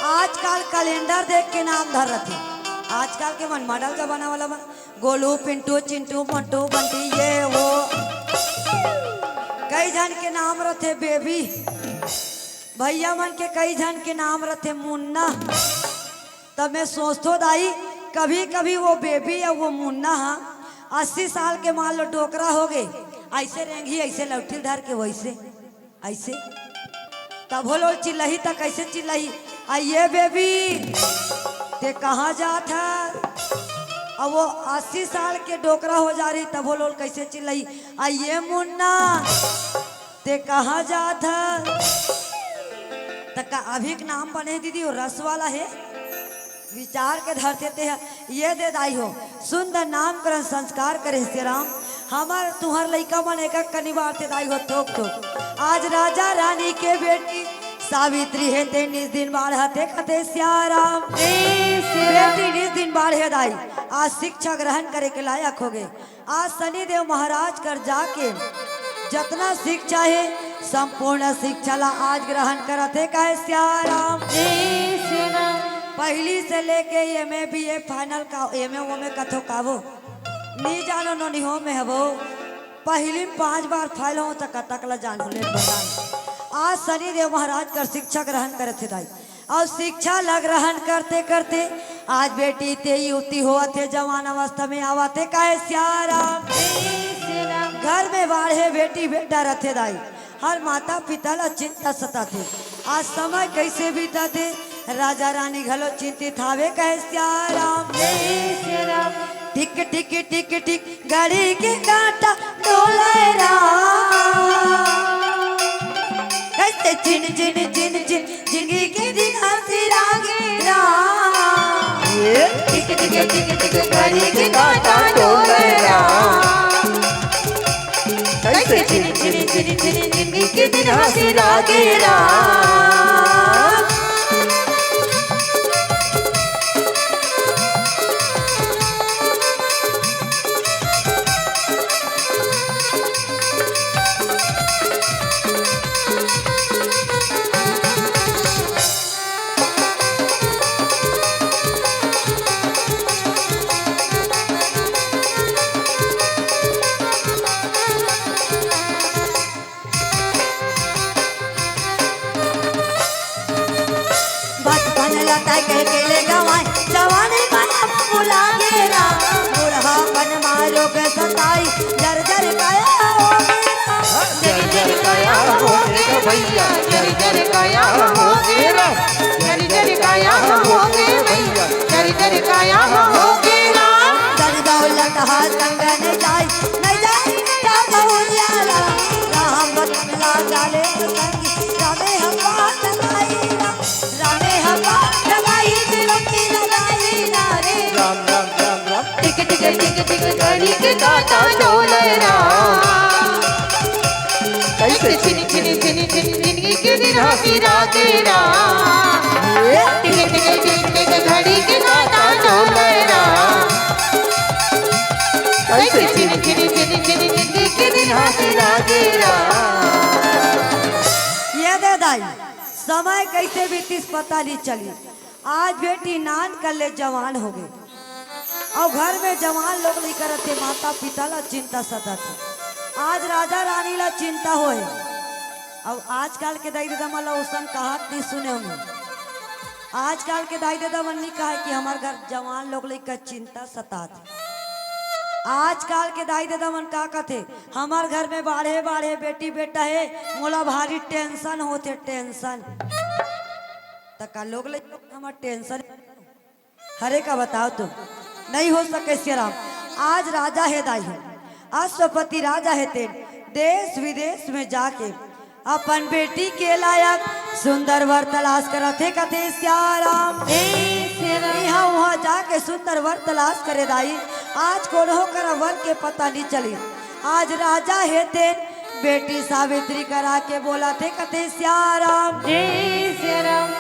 आजकल कैलेंडर देख के नाम धर रथे आजकल के मन मॉडल जमाना वाला बन गोलू पिंटू चिंटू मंटू बंटी ये वो कई जन के नाम रथे बेबी भैया मन के कई जन के नाम रथे मुन्ना तब मैं सोचतो दाई कभी कभी वो बेबी या वो मुन्ना हा 80 साल के मान लो डोकरा हो गए ऐसे रेंगी ऐसे लौठी धर के वैसे ऐसे तब हो लो चिल्लही तक कैसे चिल्लही आइए बेबी ते कहाँ जात है अब वो 80 साल के डोकरा हो जा रही तब वो लोग कैसे चिल्लही आइए मुन्ना ते कहाँ जात है तक अभी के नाम बने दीदी वो रस वाला है विचार के धरते थे ये दे दाई हो सुंदर नामकरण संस्कार करे श्री राम हमार तुहर लइका मन एक कनिवार ते दाई हो थोक थोक आज राजा रानी के बेटी सावित्री है ते निस दिन बाढ़ते कते श्याराम बेटी निस दिन बाढ़े दाई आज शिक्षा ग्रहण करे के लायक हो गए आज शनिदेव महाराज कर जाके जितना शिक्षा है संपूर्ण शिक्षा ला आज ग्रहण करते कहे श्याराम पहली से लेके एमए बीए फाइनल का एमए वो में कथो काबो नी जानो नो निहो में हबो पहली 5 बार फाइल हो तक तकला जान ले बतान आज शनिदेव महाराज कर शिक्षा ग्रहण करे थे दाई और शिक्षा ला ग्रहण करते करते आज बेटी ते युवती हो थे जवान अवस्था में आवाते काहे श्याराम घर में बाढ़े बेटी बेटा रहते दाई हर माता पिता ला चिंता सताते आज समय कैसे बीता थे राजा रानी घलो चिंतित हावे कहे श्याराम टिक टिक टिक टिक गाड़ी के कांटा डोले कैसे चिन चिन चिन चिन जिंदगी के दिन हंसी रागे टिक टिक टिक टिक गाड़ी के कांटा डोले कैसे चिन चिन चिन चिन जिंदगी के दिन हंसी रागे जवानी माया बुला गेरा बुढ़ा पन मारो के सताई जर जर काया हो जर जर काया हो भैया जर जर काया हो गेरा जर जर काया हो भैया जर जर काया हो गेरा जर दौलत हा संग न जाई ता बहुरिया राम बतला डाले संगी रामे हम बात लाई रामे हम बात लाई तिलकी लगाई नारे राम राम राम राम टिक टिक टिक टिक गाड़ी के कांटा डोलरा कैसे चिन चिन चिन चिन जिंदगी के दिन हंसी रातेरा टिक टिक टिक टिक घड़ी के कांटा डोलरा कैसे चिन चिन चिन चिन जिंदगी के दिन हंसी रातेरा ये दे दाई समय कैसे बीतीस पता नहीं चली आज बेटी नान कर ले जवान हो गई और घर में जवान लोग नहीं करते माता पिता ला चिंता सताते आज राजा रानी ला चिंता होए अब आजकल के दाई दादा मला उसन कहात नहीं सुने होंगे आजकल के दाई दादा मन नहीं कहा कि हमारे घर जवान लोग का चिंता सताते आजकल के दाई दादा मन का कहते हमार घर में बाढ़े बाढ़े बेटी बेटा है मोला भारी टेंशन होते टेंशन तका लोग हमार टेंशन हरे का बताओ तुम नहीं हो सके श्रीराम आज राजा है दाई है अश्वपति राजा है तेन देश विदेश में जाके अपन बेटी के लायक सुंदर वर तलाश करते कथे श्याराम यहाँ वहाँ जाके सुंदर वर तलाश करे दाई आज कोनो कर वर के पता नहीं चली आज राजा है तेन बेटी सावित्री करा के बोला थे कथे श्याराम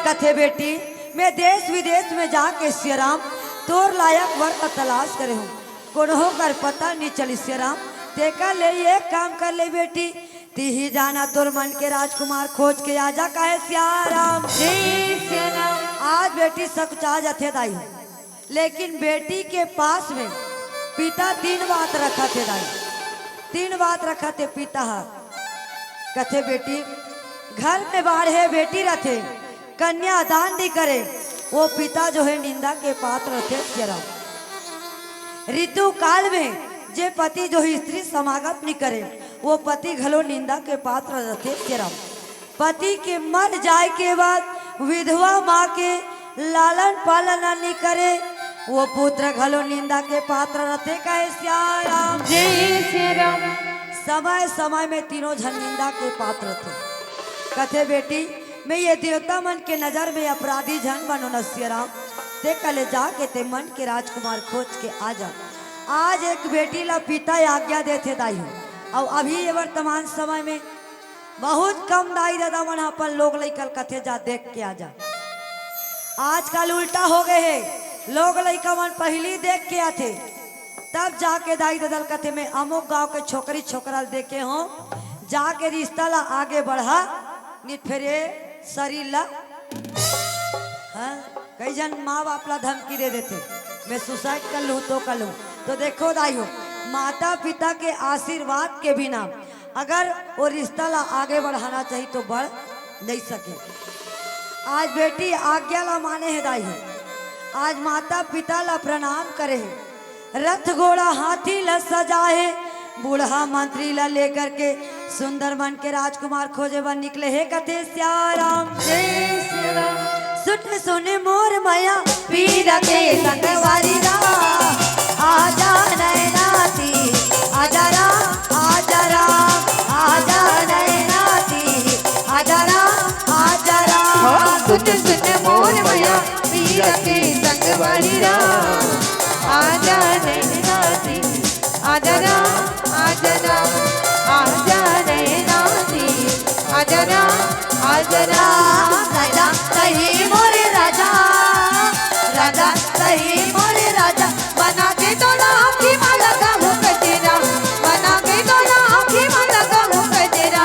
कथे बेटी मैं देश विदेश में जाके श्याराम तोर लायक वर का तलाश करे हूँ कोनो कर पता नहीं चली से राम देखा ले ये काम कर ले बेटी ती ही जाना तोर मन के राजकुमार खोज के आजा काहे सियाराम जय सिया राम। आज बेटी सब आ जाते दाई लेकिन बेटी के पास में पिता तीन बात रखा थे दाई तीन बात रखा थे पिता कथे बेटी घर में बाढ़े बेटी रथे कन्या दान नहीं करे वो पिता जो है निंदा के पात्र रथे सियाराम ऋतु काल में जे पति जो है स्त्री समागत नहीं करे वो पति घलो निंदा के पात्र रहते सियाराम पति के मर जाए के बाद विधवा माँ के लालन पालन नहीं करे वो पुत्र घलो निंदा के पात्र रहते कहे सियाराम जय सिया राम। समय समय में तीनों जन निंदा के पात्र थे कथे बेटी मैं ये देवता मन के नजर में अपराधी जन बनो न सियाराम ते कले जाके ते मन के राजकुमार खोज के आ जा आज एक बेटी ला पिता आज्ञा देते दाई और अभी ये वर्तमान समय में बहुत कम दाई दादा मन अपन लोग लइकल कथे जा देख के आ जा आजकल उल्टा हो गए है लोग लइका मन पहली देख के आते तब जाके दाई ददल कथे में अमुक गांव के छोकरी छोकरा देखे हो जाके रिश्ता ला आगे बढ़ा नित फिर शरीर ला हाँ कई जन माँ बाप ला धमकी दे देते मैं सुसाइड कर लूँ तो कर लूँ तो देखो दाई हो माता पिता के आशीर्वाद के बिना अगर वो रिश्ता ला आगे बढ़ाना चाहिए तो बढ़ नहीं सके आज बेटी आज्ञा ला माने है दाई हो आज माता पिता ला प्रणाम करे है रथ घोड़ा हाथी ला सजाए बूढ़ा मंत्री ला लेकर के सुंदर मन के राजकुमार खोजे बन निकले है कथे सियाराम जय सिया राम। सुन सुने मोर माया पीरा के संगवारी रा आजा नैनाती आजा राम आजा राम आजा नैनाती आजा राम आजा राम सुन सुन मोर माया पीरा के संग वाली राम आजा नैनाती आजा राम आजा राम आजा नैनाती आजा राम आजा राम। राजा सही मोरे राजा राजा सही मोरे राजा बना के तो नाम की माला का मुख तेरा बना के तो नाम की माला का मुख तेरा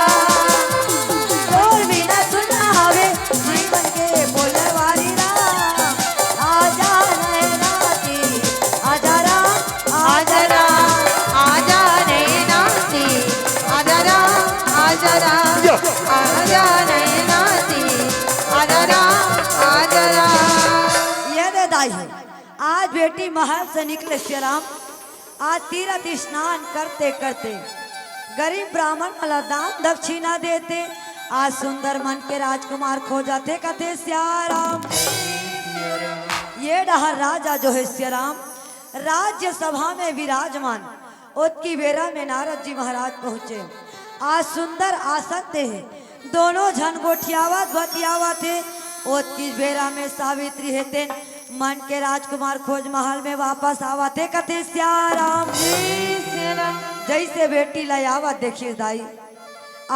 बोल भी ना सुनना हवे जीवन के बोले वाली राम आजा नैनाती आजा राम आजा राम आजा नैनाती आजा राम आजा राम आजा नैनाती आजा राम आजा राम। ये दे दाई है आज बेटी महल से निकले श्रीराम आज तीर्थ स्नान करते करते गरीब ब्राह्मण वाला दान दक्षिणा देते आज सुंदर मन के राजकुमार खो जाते कथे सियाराम ये डहर राजा जो है सियाराम राज्य सभा में विराजमान उसकी बेरा में नारद जी महाराज पहुँचे आज सुंदर आसन थे दोनों झन गोठियावत बतियावा थे उसकी बेरा में सावित्री हेते मन के राजकुमार खोज महल में वापस आवा थे कथे सियाराम जय सिया राम। जैसे बेटी लयावा देखिए दाई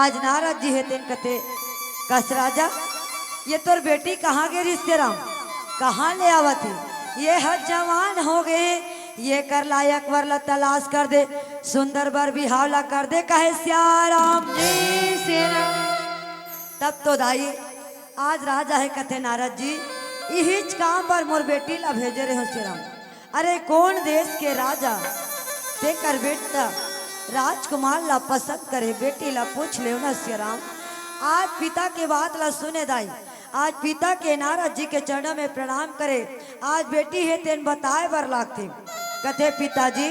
आज नारद जी हेते कथे कस राजा ये तोर बेटी कहाँ गए रिश्तेराम कहाँ ले आवा थी ये हद जवान हो गए ये कर लायक वर ला तलाश कर दे सुंदर बर बिहावला कर दे कहे सियाराम जय सिया राम। तब तो दाई आज राजा है कथे नारद जी यही काम पर मोर बेटी ला भेजे रहे हो सियाराम अरे कौन देश के राजा ते कर बेटा राजकुमार ला पसंद करे बेटी ला पूछ ले ना सियाराम आज पिता के बात ला सुने दाई आज पिता के नारद जी के चरणों में प्रणाम करे आज बेटी है तेन बताए बर लागते कथे पिताजी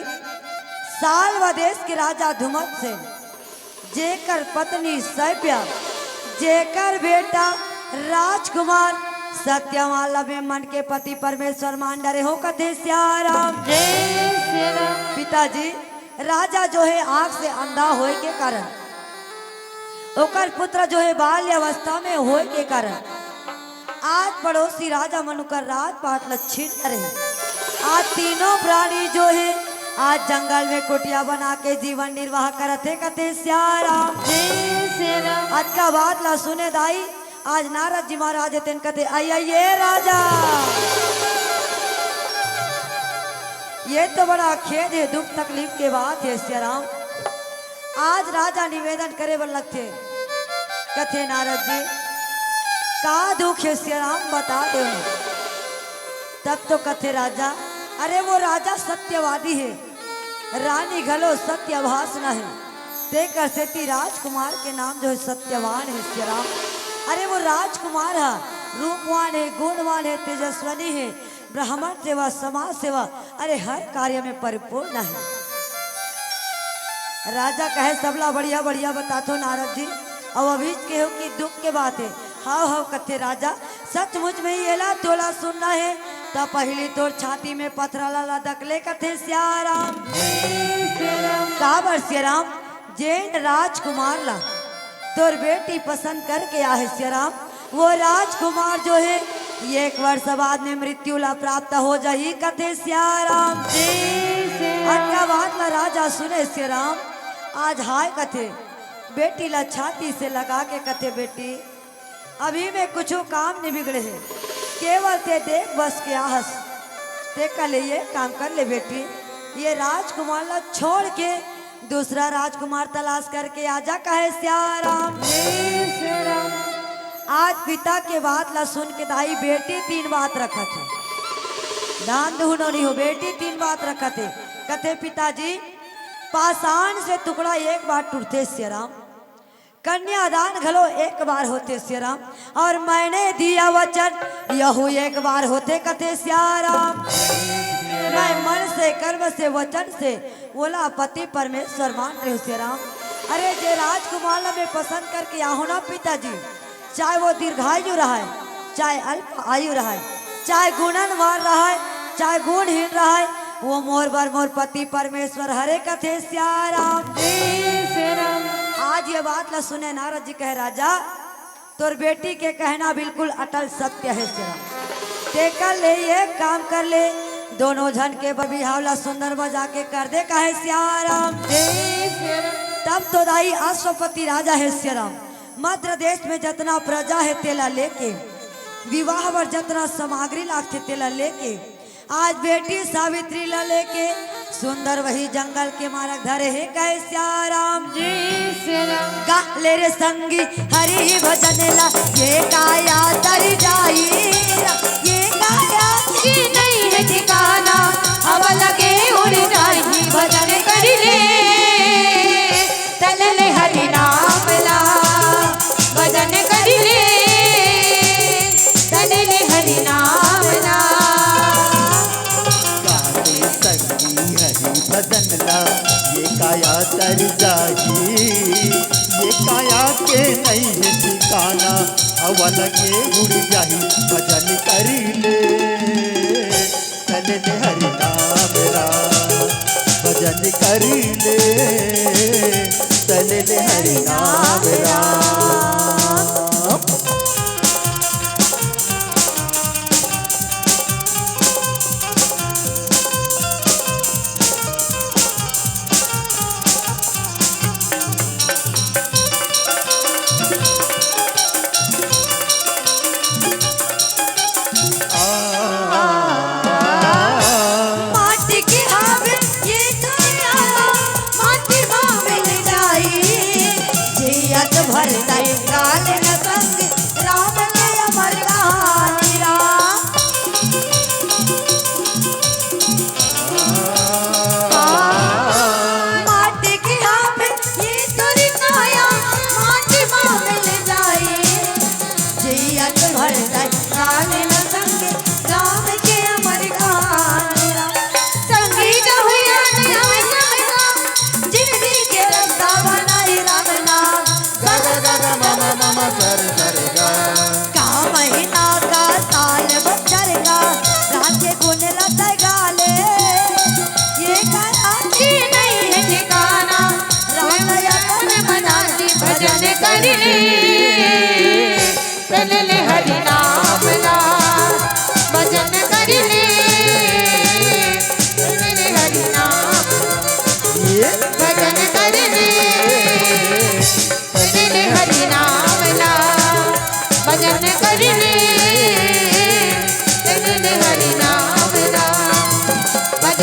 साल व देश के राजा धुमत से जेकर पत्नी सैप्या जेकर बेटा राजकुमार सत्यवाला में मन के पति परमेश्वर मान डरे हो कथे सियाराम जय सिया राम। पिताजी राजा जो है आंख से अंधा होए के कारण ओकर पुत्र जो है बाल्य अवस्था में होए के कारण आज पड़ोसी राजा मनुकर राजपाट लक्षिण रहे आज तीनों प्राणी जो है आज जंगल में कुटिया बना के जीवन निर्वाह करते कथे सियाराम जय सिया राम। आज का बात ला सुने दाई आज नारद जी महाराज तेन कथे आइए राजा ये तो बड़ा खेद है, दुख तकलीफ के बात है सिया राम। आज राजा निवेदन करे बल्लक थे, कथे नारद जी का दुख है सिया राम बता दो। तब तो कथे राजा, अरे वो राजा सत्यवादी है, रानी घलो सत्यभाषणा है, देकर सेती राजकुमार के नाम जो है सत्यवान है सिया राम। अरे वो राजकुमार है, रूपवान है, गुणवान है, तेजस्वनी है, ब्राह्मण सेवा, समाज सेवा, अरे हर कार्य में परिपूर्ण है। राजा कहे सबला बढ़िया बढ़िया बता तो नारद जी, अब अभी के हो कि दुख के बात है। हाँ हाँ कथे राजा, सचमुच में येला तोला सुनना है, तब पहली तोर छाती में पथरा ला दकले कथे सियाराम। काबर सियाराम, जैन राजकुमार ला तोर बेटी पसंद करके आए सियाराम। वो राजकुमार जो है 1 वर्ष बाद में मृत्यु ला प्राप्त हो जाही कथे सियाराम। अनका बात ला राजा सुने सियाराम। आज हाय कथे बेटी ला छाती से लगा के कथे, बेटी अभी में कुछ काम नहीं बिगड़े है, केवल ते देख बस के आहस ते कर ले, ये काम कर ले बेटी। ये राजकुमार ला छोड़ के दूसरा राजकुमार तलाश करके आजा कहे सियाराम। आज पिता के बात ला सुन के दाई बेटी 3 बात रखा थे, दान दुहनो नहीं हो, बेटी 3 बात रखा थे। कथे पिताजी पाषाण से टुकड़ा 1 बार टूटते सियाराम, कन्यादान घलो 1 बार होते सियाराम, और मैंने दिया वचन यहू 1 बार होते कथे सियाराम। मैं मन से, कर्म से, वचन से बोला पति परमेश्वर मान रहे हो सियाराम। अरे जे राजकुमार में पसंद करके आहो ना पिताजी, चाहे वो दीर्घायु रहा है, चाहे अल्प आयु रहा है, चाहे गुणनवान रहा है, चाहे गुणहीन रहा है, वो मोर बर मोर पति परमेश्वर हरे कथे सियाराम। आज ये बात ला सुने नारद जी कहे, राजा तोर बेटी के कहना बिल्कुल अटल सत्य है सियाराम। ते कर ले, ये काम कर ले, दोनों जन के बबिहावला सुंदर बजा के कर दे कहे सियाराम। तब तो दाई अश्वपति राजा है सियाराम। मध्य देश में जितना प्रजा है तेला लेके, विवाह पर जितना सामग्री लागते तेला लेके, आज बेटी सावित्री ला लेके सुंदर वही जंगल के मार्ग धरे है कहे सियाराम। गा ले रे संगी हरि भजन ला, ये काया तर जाई, ये काया कि नहीं है ठिकाना, हवा लगे उड़ जाई, भजन कर ले तन ले हरि नाम ला, भजन कर ले तन ले हरि नाम ला। गाते संगी हरि भजन ला, ये काया तर जाही, ये काया के नहीं है ठिकाना, हवा लगे उड़ जाही, भजन कर ले तन ले हरि नाम राम, भजन कर ले तन ले हरि नाम राम। माटी की आवे ये काया, माटी मावे ले जाई, जियत भर जाए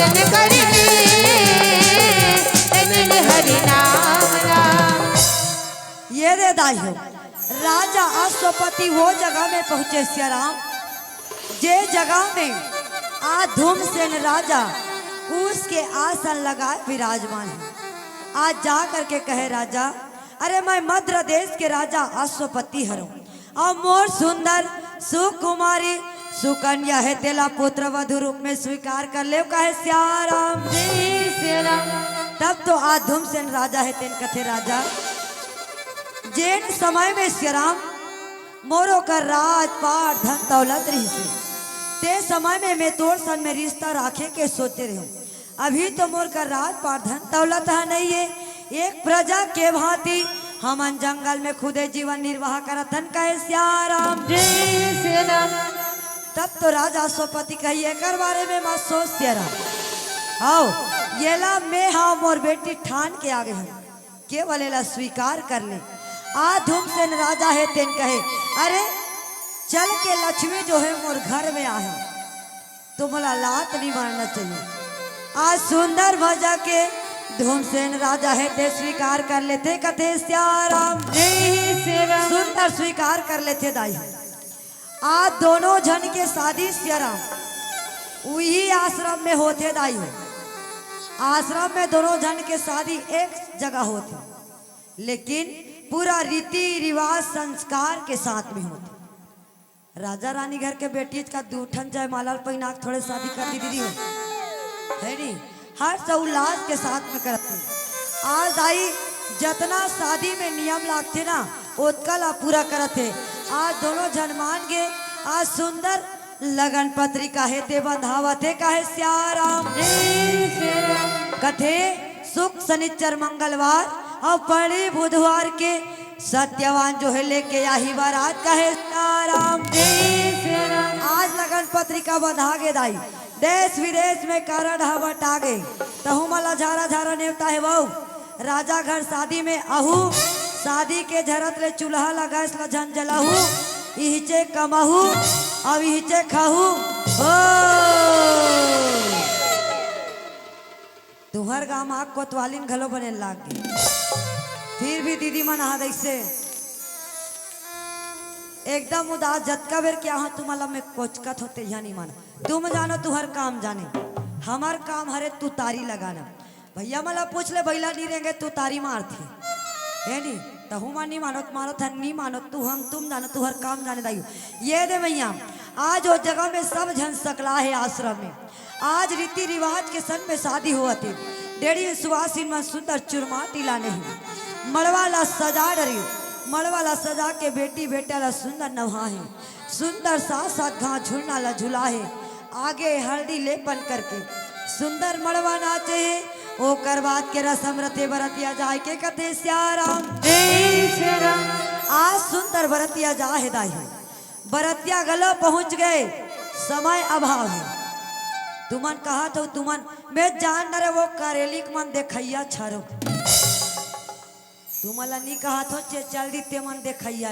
भजन करके दिन हरि नाम राम। ये रे दाई हो राजा अश्वपति वो जगह में पहुंचे सिया राम, जे जगह में आज धूमसेन राजा कूस के आसन लगाए विराजमान है। आज जा करके कहे राजा, अरे मैं मध्य देश के राजा अश्वपति हूँ और मोर सुंदर सुकुमारी सुकन्या है तेला पुत्र वधु रूप में स्वीकार कर ले। कहे सियाराम जी सियाराम। तब तो आज धूमसेन राजा है तेन कथे राजा, जेन समय में सियाराम मोरो का राजपाट धन दौलत रही से ते समय में मैं तोर सन में रिश्ता राखे के सोचे रही हूँ। अभी तो मोर का राजपाट धन दौलत है नहीं है, एक प्रजा के भांति हमन जंगल में खुदे जीवन निर्वाह करतन। कहे सियाराम जी सियाराम। तब तो राजा अश्वपति कहिए कर बारे में मत सोच सियाराम। आओ ये ला मैं हाँ मोर बेटी ठान के आगे हूँ, केवल एला स्वीकार कर ले। आ धूमसेन राजा है तेन कहे, अरे चल के लक्ष्मी जो है मोर घर में आहे, तुमला लात नहीं मारना चाहिए। आज सुंदर भजा के धूमसेन राजा है ते स्वीकार कर लेते। कथे सियाराम जी सियाराम। सुंदर स्वीकार कर लेते दाई। आज दोनों जन के शादी सियाराम वही आश्रम में होते दाई। आश्रम में दोनों जन के शादी एक जगह होते, लेकिन पूरा रीति रिवाज संस्कार के साथ में होते। राजा रानी घर के बेटी का दूठन जय मालाल पहिना के थोड़े शादी कर दी दीदी हो है नहीं, हर उल्लास के साथ में करते। आज आई जितना शादी में नियम लागते ना उतका ला पूरा करते। आज दोनों जन मान गए। आज सुंदर लगन पत्रिका है ते बंधावते। कहे सियाराम कथे सुख शनिचर मंगलवार और पड़ी बुधवार के सत्यवान जो है लेके आही बारात। कहे सियाराम आज लगन पत्रिका बंधा गे दाई, देश विदेश में कारण हवट आ गए तहु मला झारा झारा नेवता है बहु। राजा घर शादी में आहू, शादी के झरत ले चूल्हा लगा झन जलाहू, इहिचे कमाहू अब इहिचे खाहू। तुहर गाँव आग कोतवालिन घलो बने लाग गए, फिर भी दीदी मन आ दैसे एकदम उदास। जतका बेर क्या हाँ तुम्हारा में कोचकत होते यहाँ नहीं माना। तुम जानो तुहर काम जाने, हमार काम हरे तू तारी लगाना। भैया मला पूछ ले भैया नहीं रहेंगे तू तारी मारती है नहीं तहु मां नहीं मानो मारो था नहीं मानो तू हम तुम जानो तुहर काम जाने दाई। ये दे भैया आज वो जगह में सब झन सकला है आश्रम में। आज रीति रिवाज के सन में शादी हुआ थी। डेढ़ी सुवासिन में सुंदर चुरमाटी लाने हैं, मड़वाला सजा डरी, मड़वाला सजा के बेटी बेटा ला सुंदर नवा है, सुंदर साथ साथ घास झुलना ला झुला है। आगे हल्दी लेपन करके सुंदर मड़वा नाचे है। ओ करवात के रसम रते बरतिया जाए के कथे सियाराम आज सुंदर बरतिया जा है दाई। बरतिया गलो पहुंच गए, समय अभाव है। तुमन कहा तो तुमन मैं जान न रे वो करेली मन देखैया छरो, तुमला नहीं कहा तो चल दी ते मन देखैया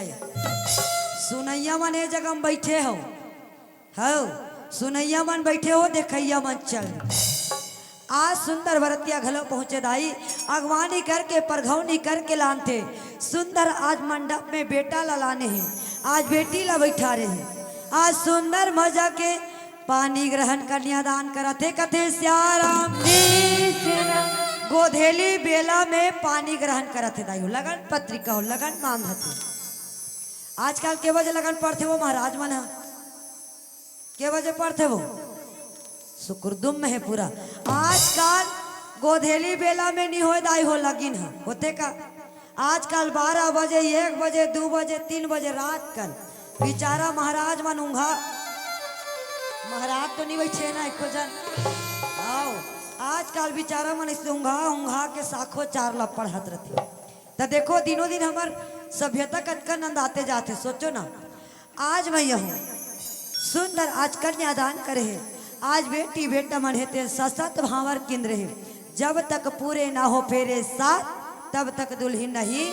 सुनैया मन ए जगह में बैठे हो सुनैया मन बैठे हो देखैया मन चल। आज सुंदर बरतिया घलो पहुंचे दाई, अगवानी करके परघौनी करके लानते। सुंदर आज मंडप में बेटा ला लाने हैं, आज बेटी ला बैठा रहे हैं। आज सुंदर मजा के पानी ग्रहण कन्यादान करते। कथे सियाराम गोधेली बेला में पानी ग्रहण करते दाई। लगन पत्रिका हो लगन मान हथे। आजकल के बजे लगन पढ़ते वो महाराज मन के बजे पढ़ते वो सुकुरदुम में है पूरा। आजकल गोधेली बेला में नहीं हो दाई हो लगिन है होते का। आजकल 12 बजे 1 बजे 2 बजे 3 बजे रात कल बेचारा महाराज मन ऊँघा, महाराज तो नहीं बैठे ना एको जन आओ। आजकल बेचारा मन इस ऊँघा के साखो 4 ला पढ़त रहते। तो देखो दिनों दिन हमार सभ्यता कतका नंदाते जाते। सोचो ना आज मैं हूँ सुंदर आज कन्यादान करे है। आज बेटी बेटा मन हेते ससत भावर केंद्र है। जब तक पूरे ना हो फेरे साथ तब तक दुल्हन नहीं।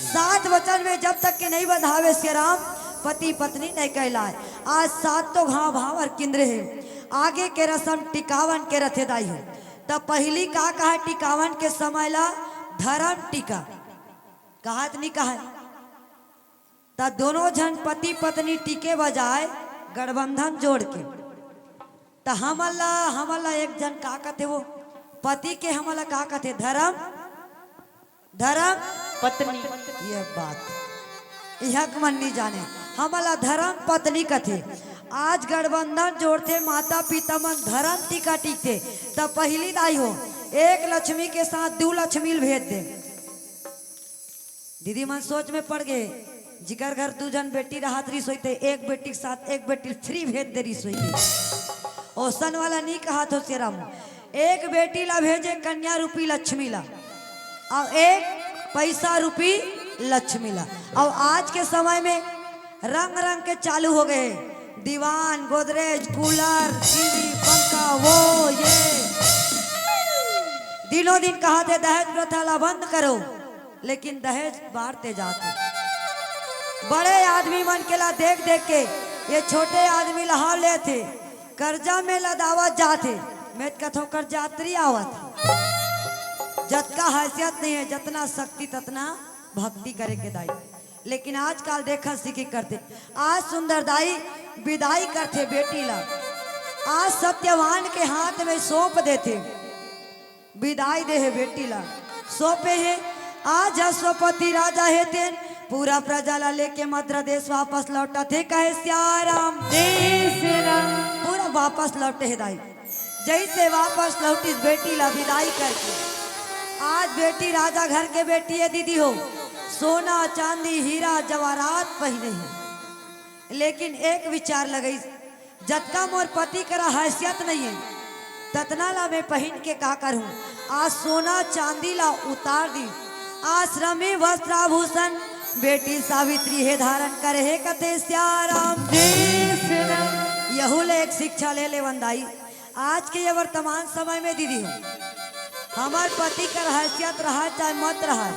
7 वचन में जब तक के नहीं बंधावे सियाराम पति पत्नी नहीं कहलाए। आज 7 तो घाव भावर केंद्र है। आगे के रस्म टिकावन के रथे दाई हो। तब पहली का कहा टिकावन के समय ला धर्म टिका कहत नहीं कहा। तब दोनों जन पति पत्नी टिके बजाय गठबंधन जोड़ के तो हमला एक जन का कहते वो पति के हमला का कहते धर्म पत्नी ये बात यह मन नहीं जाने हमला धर्म पत्नी कथे। आज गठबंधन जोड़ते माता पिता मन धर्म टीका टीकते तब पहली दाई हो एक लक्ष्मी के साथ 2 लक्ष्मी भेज दे। दीदी मन सोच में पड़ गए जिकर घर 2 जन बेटी रहत रही सोते एक बेटी के साथ एक बेटी फ्री भेज दे रही सोती। ओसन वाला नहीं कहा तो सेराम एक बेटी ला भेजे कन्या रूपी लक्ष्मी ला और एक पैसा रूपी लक्ष्मी ला। और आज के समय में रंग रंग के चालू हो गए दीवान गोदरेज कूलर टीवी पंखा वो ये दिनों दिन कहा थे दहेज प्रथा ला बंद करो लेकिन दहेज बांटते जाते। बड़े आदमी मन के ला देख देख के ये छोटे आदमी लहा ले थे कर्जा में लदावत जाते मैं कथो कर्जात्री आवत जतका हैसियत नहीं है जितना शक्ति ततना भक्ति करे के दाई। लेकिन आजकल देखा सीखी करते आज सुंदर दाई विदाई करते बेटी ला आज सत्यवान के हाथ में सौंप देते विदाई दे है बेटी ला सौंपे है। आज अश्वपति राजा है तेन पूरा प्रजा ला लेके मद्र देश वापस लौटा थे कहे सियाराम पूरा वापस लौटे है दाई। जैसे वापस लौटी बेटी ला विदाई करके आज बेटी राजा घर के बेटी है दीदी हो सोना चांदी हीरा जवाहरात पहने है। लेकिन एक विचार लगई जतका मोर पति करा हैसियत नहीं है ततना ला मैं पहन के का करूं। आज सोना चांदी ला उतार दी आश्रमी वस्त्राभूषण बेटी सावित्री है धारण करे है कते सियाराम यहूले एक शिक्षा ले ले वंदाई। आज के ये वर्तमान समय में दीदी हो हमार पति कर हैसियत रहा चाहे मत रहा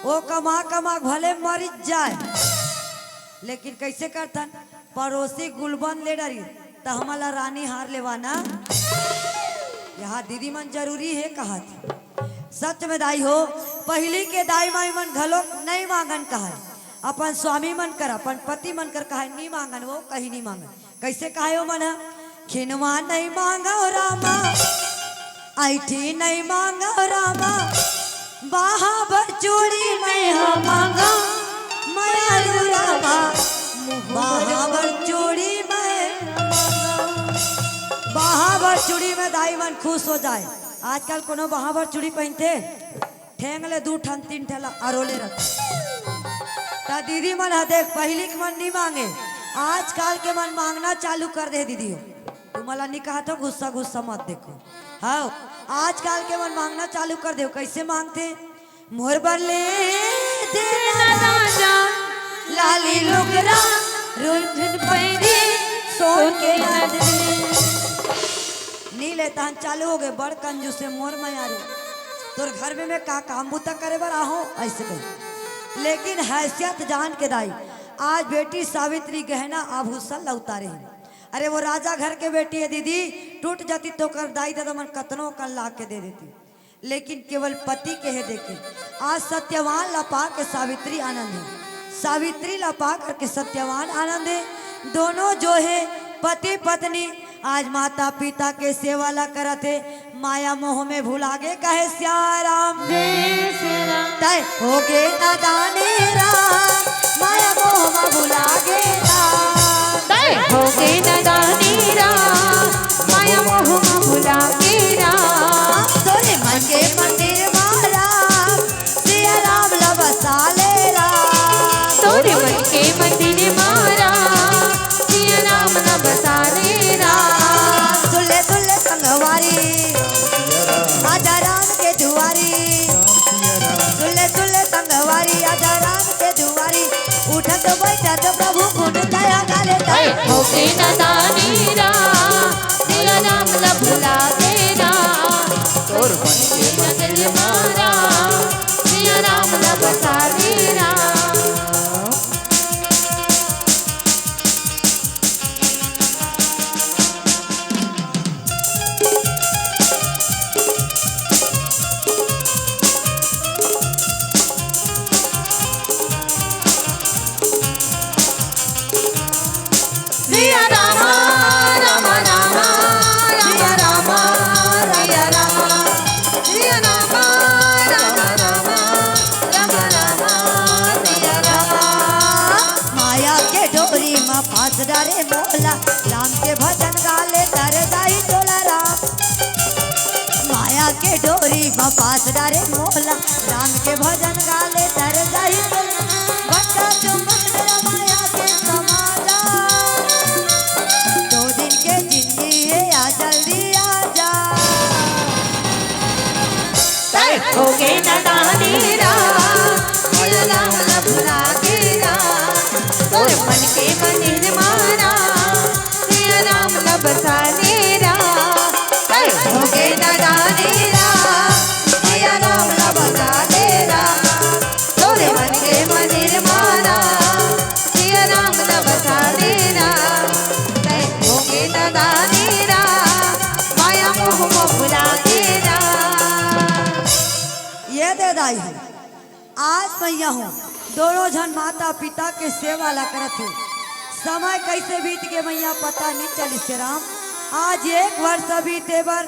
वो कमा कमा भले मर जाए लेकिन कैसे करतन पड़ोसी गुलबन ले डरी तो हमारा रानी हार लेवाना यहाँ दीदी मन जरूरी है कहा थी। सच में दाई हो पहली के दाई माई मन घलो नहीं मांगन कहा अपन स्वामी मन कर अपन पति मन कर कहा नहीं मांगन वो कहीं नहीं मांगन कैसे कहा हो मन खिनवा नहीं मांगा रामा ऐठी नहीं मांगा रामा बाहाबर चूड़ी मैं हो मांगा माया रामा बाहाबर चूड़ी में बाहाबर चूड़ी में दाई मन खुश हो जाए। आजकल कोनो बाहाबर चूड़ी पहनते ठेंगले 2 ठन 3 ठेला अरोले रखते ता दीदी मन देख पहली के मन नहीं मांगे आजकल के मन मांगना चालू कर दे दीदी हो। तुम्हारा नहीं कहा तो गुस्सा गुस्सा मत देखो हाँ आजकल के मन मांगना चालू कर दे कैसे मांगते मोर बरले लाली लुगरा रुंझुन पैरी सोन के नी लेता हन चालू हो गए बड़ कंजू से मोर मयारू तोर घर में मैं का काम बूता करे बर आहो ऐसे कही। लेकिन हैसियत जान के दाई आज बेटी सावित्री गहना आभूषण ला उतारे हैं। अरे वो राजा घर के बेटी है दीदी टूट जाती तो कर दाई दादा मन कतनों कर ला के दे देती लेकिन केवल पति के है देखे। आज सत्यवान लपा के सावित्री आनंद है सावित्री लपा करके सत्यवान आनंद है। दोनों जो है पति पत्नी आज माता पिता के सेवा ला करते माया मोह में भुला गे कहे सियाराम तय हो गे नादाने राम माया मोह में भुला गे हो गए नदानी राम माया मोह में भुला के राम तोरे मन के मंदिर मारा सिया राम लबसा ले राम तोरे मन के मंदिर मारा सिया राम न बसा रे राम दुल्ले दुल्ले संगवारी आजा राम के दुआरी दुल्ले दुल्ले संगवारी आजा राम के दुआरी उठत बैठत प्रभु गुण दया गाले हो गए नदानी राम सिया राम न भुला के राम तोर मन के मंदिर मारा सिया राम न बसा रे राम के डोरी बपास डारे मोला राम के भजन गाले तर जाई बच्चा चुमन रमाया के समाजा 2 दिन के जिंदगी है आ जल्दी आ जा होगे नदानी राम लभुरा गिरा तोर मन के मंदिर मारा सिया राम लबसाने होगे नदानी सिया राम लबसाने तोर मन के मंदिर मारा सिया राम लबसाने होगे नदानी माया मोह मोहरा गिरा ये दे दाई है आज मैया हूँ दोनों जन माता पिता के सेवा ला करत है समय कैसे बीत के मैया पता नहीं चली से राम आज 1 वर्ष बीते बर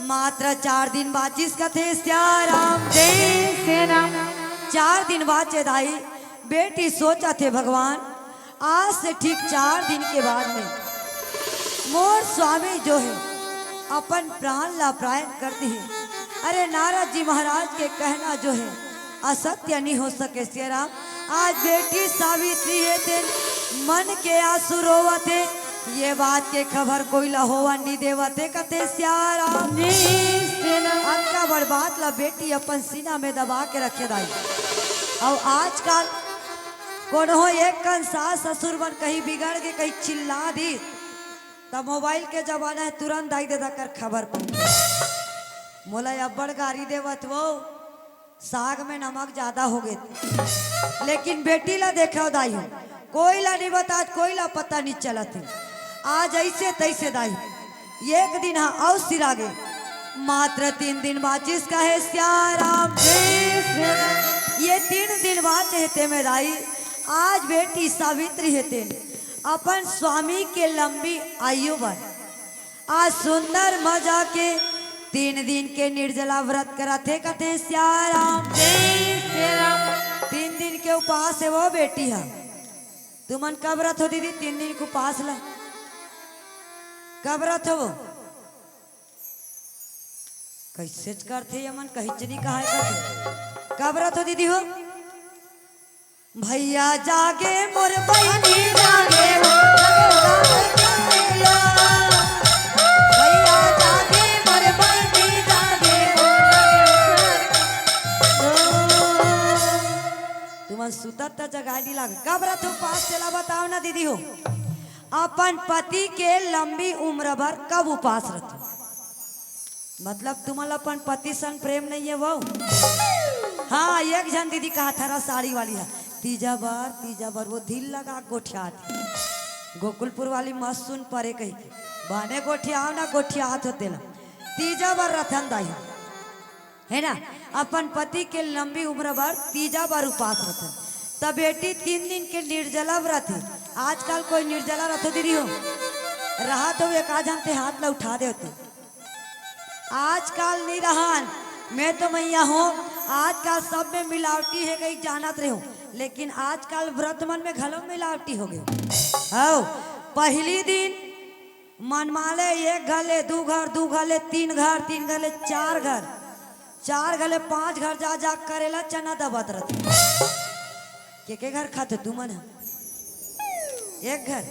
मात्र 4 दिन बाद जिसका थे राम जय राम 4 दिन बाद चे दाई बेटी सोचा थे भगवान आज से ठीक 4 दिन के बाद में मोर स्वामी जो है अपन प्राण लापरायण कर दी है अरे नारद जी महाराज के कहना जो है असत्य नहीं हो सके श्री राम आज बेटी सावित्री है थे मन के आंसू रोवते ये बात के खबर कोई ला होवा नहीं देवते कते श्याराम अक्का बर्बाद ला बेटी अपन सीना में दबा के रखे दाई और आजकल कोनो एक कन सास ससुर बन कहीं बिगड़ के कहीं चिल्ला दी तब मोबाइल के जमाना है तुरंत दाई दे कर खबर पड़ मोला अब्बड़ गाड़ी देवत वो साग में नमक ज्यादा हो गए लेकिन बेटी ला देखो दाई हो कोई ला नहीं बता कोई ला पता नहीं चलत है आज ऐसे तैसे दाई 1 दिन हाँ और सिरा गे मात्र 3 दिन बाद जिसका है श्याराम ये 3 दिन बाद चहते में दाई आज बेटी सावित्री हेते अपन स्वामी के लंबी आयु पर आज सुंदर मजा के 3 दिन के निर्जला व्रत करा थे कथे श्याराम 3 दिन के उपास है वो बेटी है तुमन कब व्रत हो दीदी 3 दिन के उपास ला कब व्रत हो वो कैसे करते यमन कहीं नहीं कहा करते कब व्रत हो दीदी हो भैया जागे मोर बहनी जागे भैया जागे मोर बहनी जागे तुमन सुतत जगाई दी लाग कब व्रत उपास चला बताओ ना दीदी हो अपन पति के लंबी उम्र भर कब उपास रखो मतलब तुम्हारा अपन पति संग प्रेम नहीं है वो हाँ एक जन दीदी कहा था साड़ी वाली है तीजा बार वो दिल लगा गोठिया गोकुलपुर वाली मस्त सुन परे कही बने गोठियाओ ना गोठियात होते ला तीजा बार रथन दाई है ना अपन पति के लंबी उम्र भर तीजा बार उपास रथन तब बेटी 3 दिन के निर्जला व्रत है आजकल कोई निर्जला रथ दीदी हो रहा तो एक आज हम ते हाथ ला उठा दे होते आजकल नहीं रहान मैं तो मैया हूँ आजकल सब में मिलावटी है कहीं जानत रहे हो लेकिन आजकल व्रत मन में घलों मिलावटी हो गई हो पहली दिन मन माले 1 घले 2 घर 2 घले 3 घर 3 घले 4 घर 4 घले 5 घर जा जा करेला चना दबत रहते के घर खाते तू मन 1 घर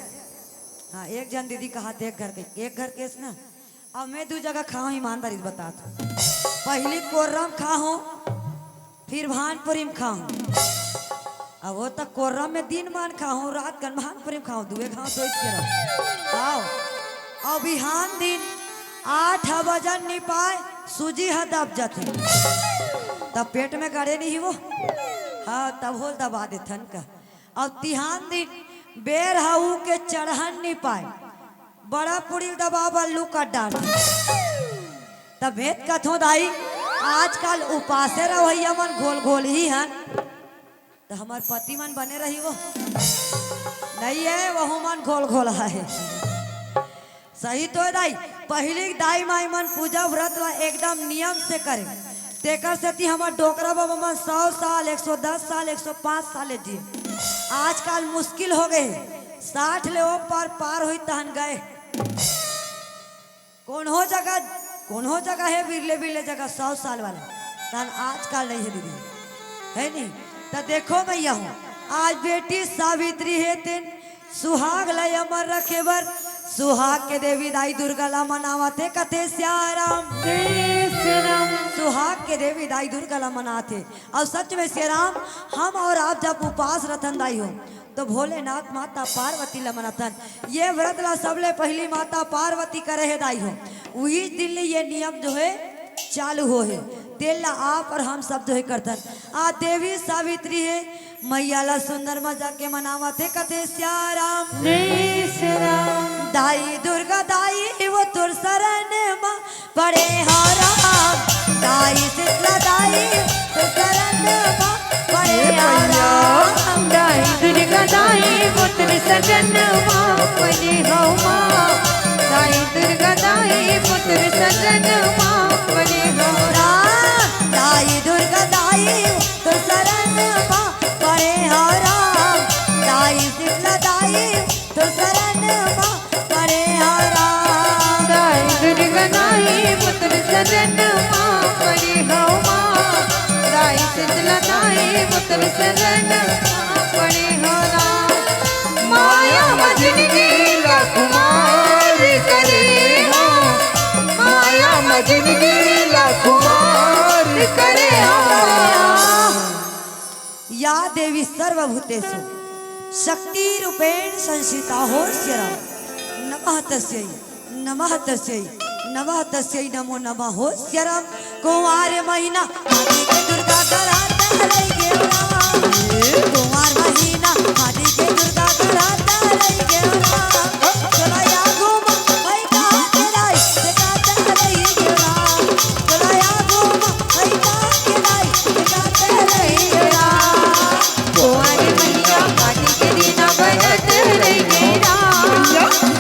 हाँ 1 जन दीदी कहा 1 घर के 1 घर केस ना अब मैं 2 जगह खाऊं ईमानदारी बता पहली कोर्रम खाऊं फिर भानपुरी में खाऊं अब वो तक कोर्रम में दिन मान खाऊं रात कन भानपुरी में खाऊं 2 खाऊं तो इसके रहो और बिहान दिन 8 बजन नहीं पाए सूजी है दब जाते तब पेट में गड़े नहीं वो हाँ तब होल दबा दे थन का अब तिहान दिन बेर हाउ के चढ़न नहीं पाए बड़ा पुड़ी दबा लू का डाल तब भेद कथो दाई आजकल उपासे रहो मन घोल घोल ही हन तो हमार पति मन बने रही वो नहीं है वह मन घोल घोल है सही तो है दाई पहले दाई माई मन पूजा व्रत ला एकदम नियम से करे तेकर से ती हमार डोकरा बाबा मन 100 साल 110 साल 105 साल जिए आजकल मुश्किल हो गए 60 ले वो पार हुई तहन गए कौन हो जगह कोनो जगह है बिरले बिरले जगह 100 साल वाला तन आजकल नहीं है दीदी है नहीं। तो देखो मैया हूँ आज बेटी सावित्री है तेन सुहाग लय अमर रखे बर सुहाग के देवी दाई दुर्गा ला मनावते कथे श्याराम सुहाग के देवी दाई दुर्गा ला मनाते। और सच में श्याराम हम और आप जब उपास रतन दाई हो तो भोलेनाथ माता पार्वती ला मनातन। ये व्रत ला सबले पहली माता पार्वती करे है दाई हो वही दिन ये नियम जो है चालू हो है तेल ला आप और हम सब जो है करतन। आ देवी सावित्री है मैया ला सुंदर मजा के मनावत है कथे श्याराम दाई दुर्गा दाई वो तुर शरण माँ पड़े हराम दाई शीतला दाई तुर शरण माँ पड़े हराम दाई दुर्गा दाई पुत्र सजन माँ पड़े हो माँ दाई दुर्गा दाई पुत्र सजन माँ पड़े हो राम दाई दुर्गा दाई तुर शरण माँ पड़े हराम दाई शीतला दाई तुर शरण माँ पड़े हराम दाई दुर्गा दाई पुत्र सजन माँ पड़े हो माँ दाई शीतला दाई पुत्र सजन माँ पड़े हो राम माया मजनगी कुमार करे हो माया मजनगी कुमार करे हो या देवी सर्वभूतेषु शक्ति रूपेण संस्थिता हो श्रीराम नमः तस्यै नमः तस्यै नमः तस्यै नमो नमः हो श्रीराम। कुंवार महीना आदि के दुर्गा गढ़ाता रही गेवरा कुंवार महीना आदि के दुर्गा गढ़ाता रही गेवरा चला या घूम भाई कहाँ के लाई दिखाता रही गेवरा चला या घूम भाई कहाँ के लाई दिखाता रही गेवरा कुंवार मैया आदि के दीना बरत रही गेरा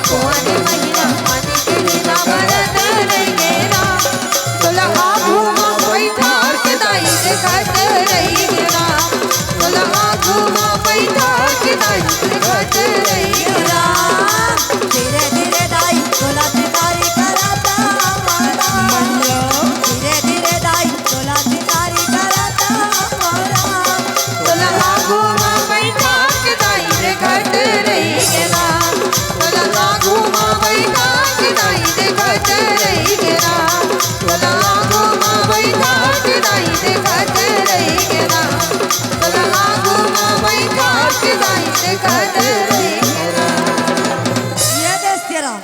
कुंवार मैया आदि के दीना बरत रही गेरा तोला आगू माँ बैठा के दाई देखत रही गेरा तोला आगू माँ बैठा के दाई देखत रही गेरा धीरे धीरे दाई तोला शिकारी कराता हमारा धीरे धीरे दाई तोला शिकारी कराता हमारा तोला आगू माँ बैठा के दाई देखत रही गेरा तोला आगू माँ बैठा के दाई देखत रही गेरा तोला आगू माँ बैठा के दाई देखत रही गेरा तोला आगू माँ बैठा के दाई देखत रही गेरा ये देश राम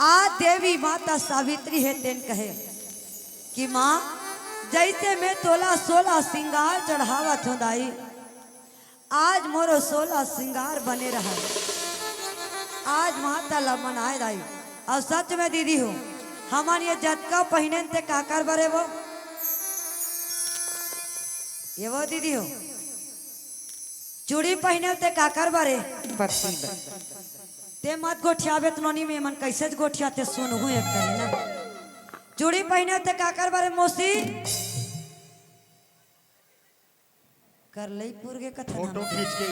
आज देवी माता सावित्री है तेन कहे कि माँ जैसे मैं तोला 16 श्रृंगार चढ़ावत हूँ दाई आज मोरो 16 श्रृंगार बने रहा आज माता ला मनाए दाई। और सच में दीदी हो हमन ये जतका पहने ते काकर बरे वो ये वो दीदी हो चूड़ी पहने ते काकर बरे ते मत गोठियाबे तनोनी में मन कैसे गोठियाते सुनहु एक करी ना चूड़ी पहने ते काकर बारे मौसी कर लई पूर के कथा फोटो खींच के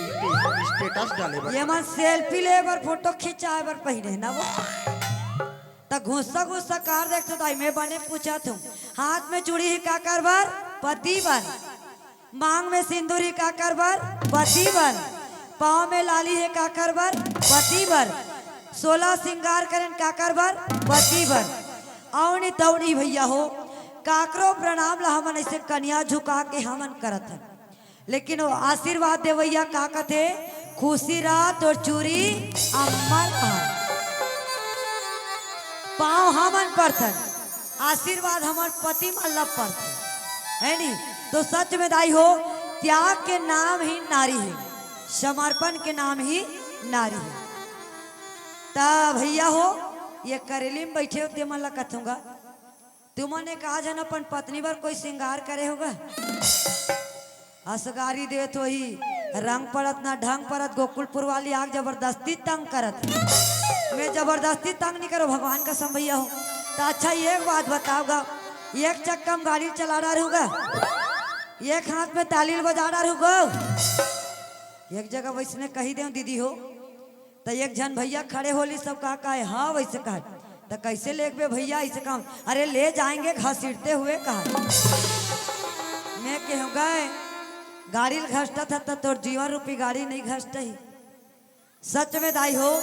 स्टेटस डाले बस। ये मन सेल्फी ले बर फोटो खिंचाए बर पहने ना वो ता घुस्सा घुस्सा कार देखते दाई मैं बने पूछा तुम हाथ में चूड़ी ही काकर बार पति बर मांग में सिंदूर ही काकर बार पति बर पाँव में लाली है काकर बर पति बर 16 श्रृंगार करें काकर बर पति बर औनी तौड़ी भैया हो काकरो प्रणाम ला हमन ऐसे कन्या झुका के हमन करत है लेकिन वो आशीर्वाद दे भैया का कथे खुशी रात और चूरी अमल पाँव हमन परथन आशीर्वाद हमन पति मल्लभ परथन है नी। तो सच में दाई हो त्याग के नाम ही नारी है समर्पण के नाम ही नारी है। ता भैया हो ये करेली में बैठे होते मन ला कथूंगा तुमने कहा जन अपन पत्नी पर कोई श्रृंगार करे होगा असगारी दे तो ही रंग पड़त ना ढंग पड़त गोकुलपुर वाली आग जबरदस्ती तंग करत मैं जबरदस्ती तंग नहीं करो भगवान का संभैया हो। तो अच्छा एक बात बताओगा एक चक्का में गाड़ी चला रहा रहूँगा एक हाथ में तालील बजा रहा रहूँगा एक जगह वैसने कही दे दीदी हो तो एक जन भैया खड़े होली सब कहा है हाँ वैसे कहा तो कैसे ले गए भैया इसे काम? अरे ले जाएंगे घसीटते हुए कहा। मैं कहूँ गए गाड़ी घसता था तो तोर जीवन रूपी गाड़ी नहीं घसता ही। सच में दाई हो,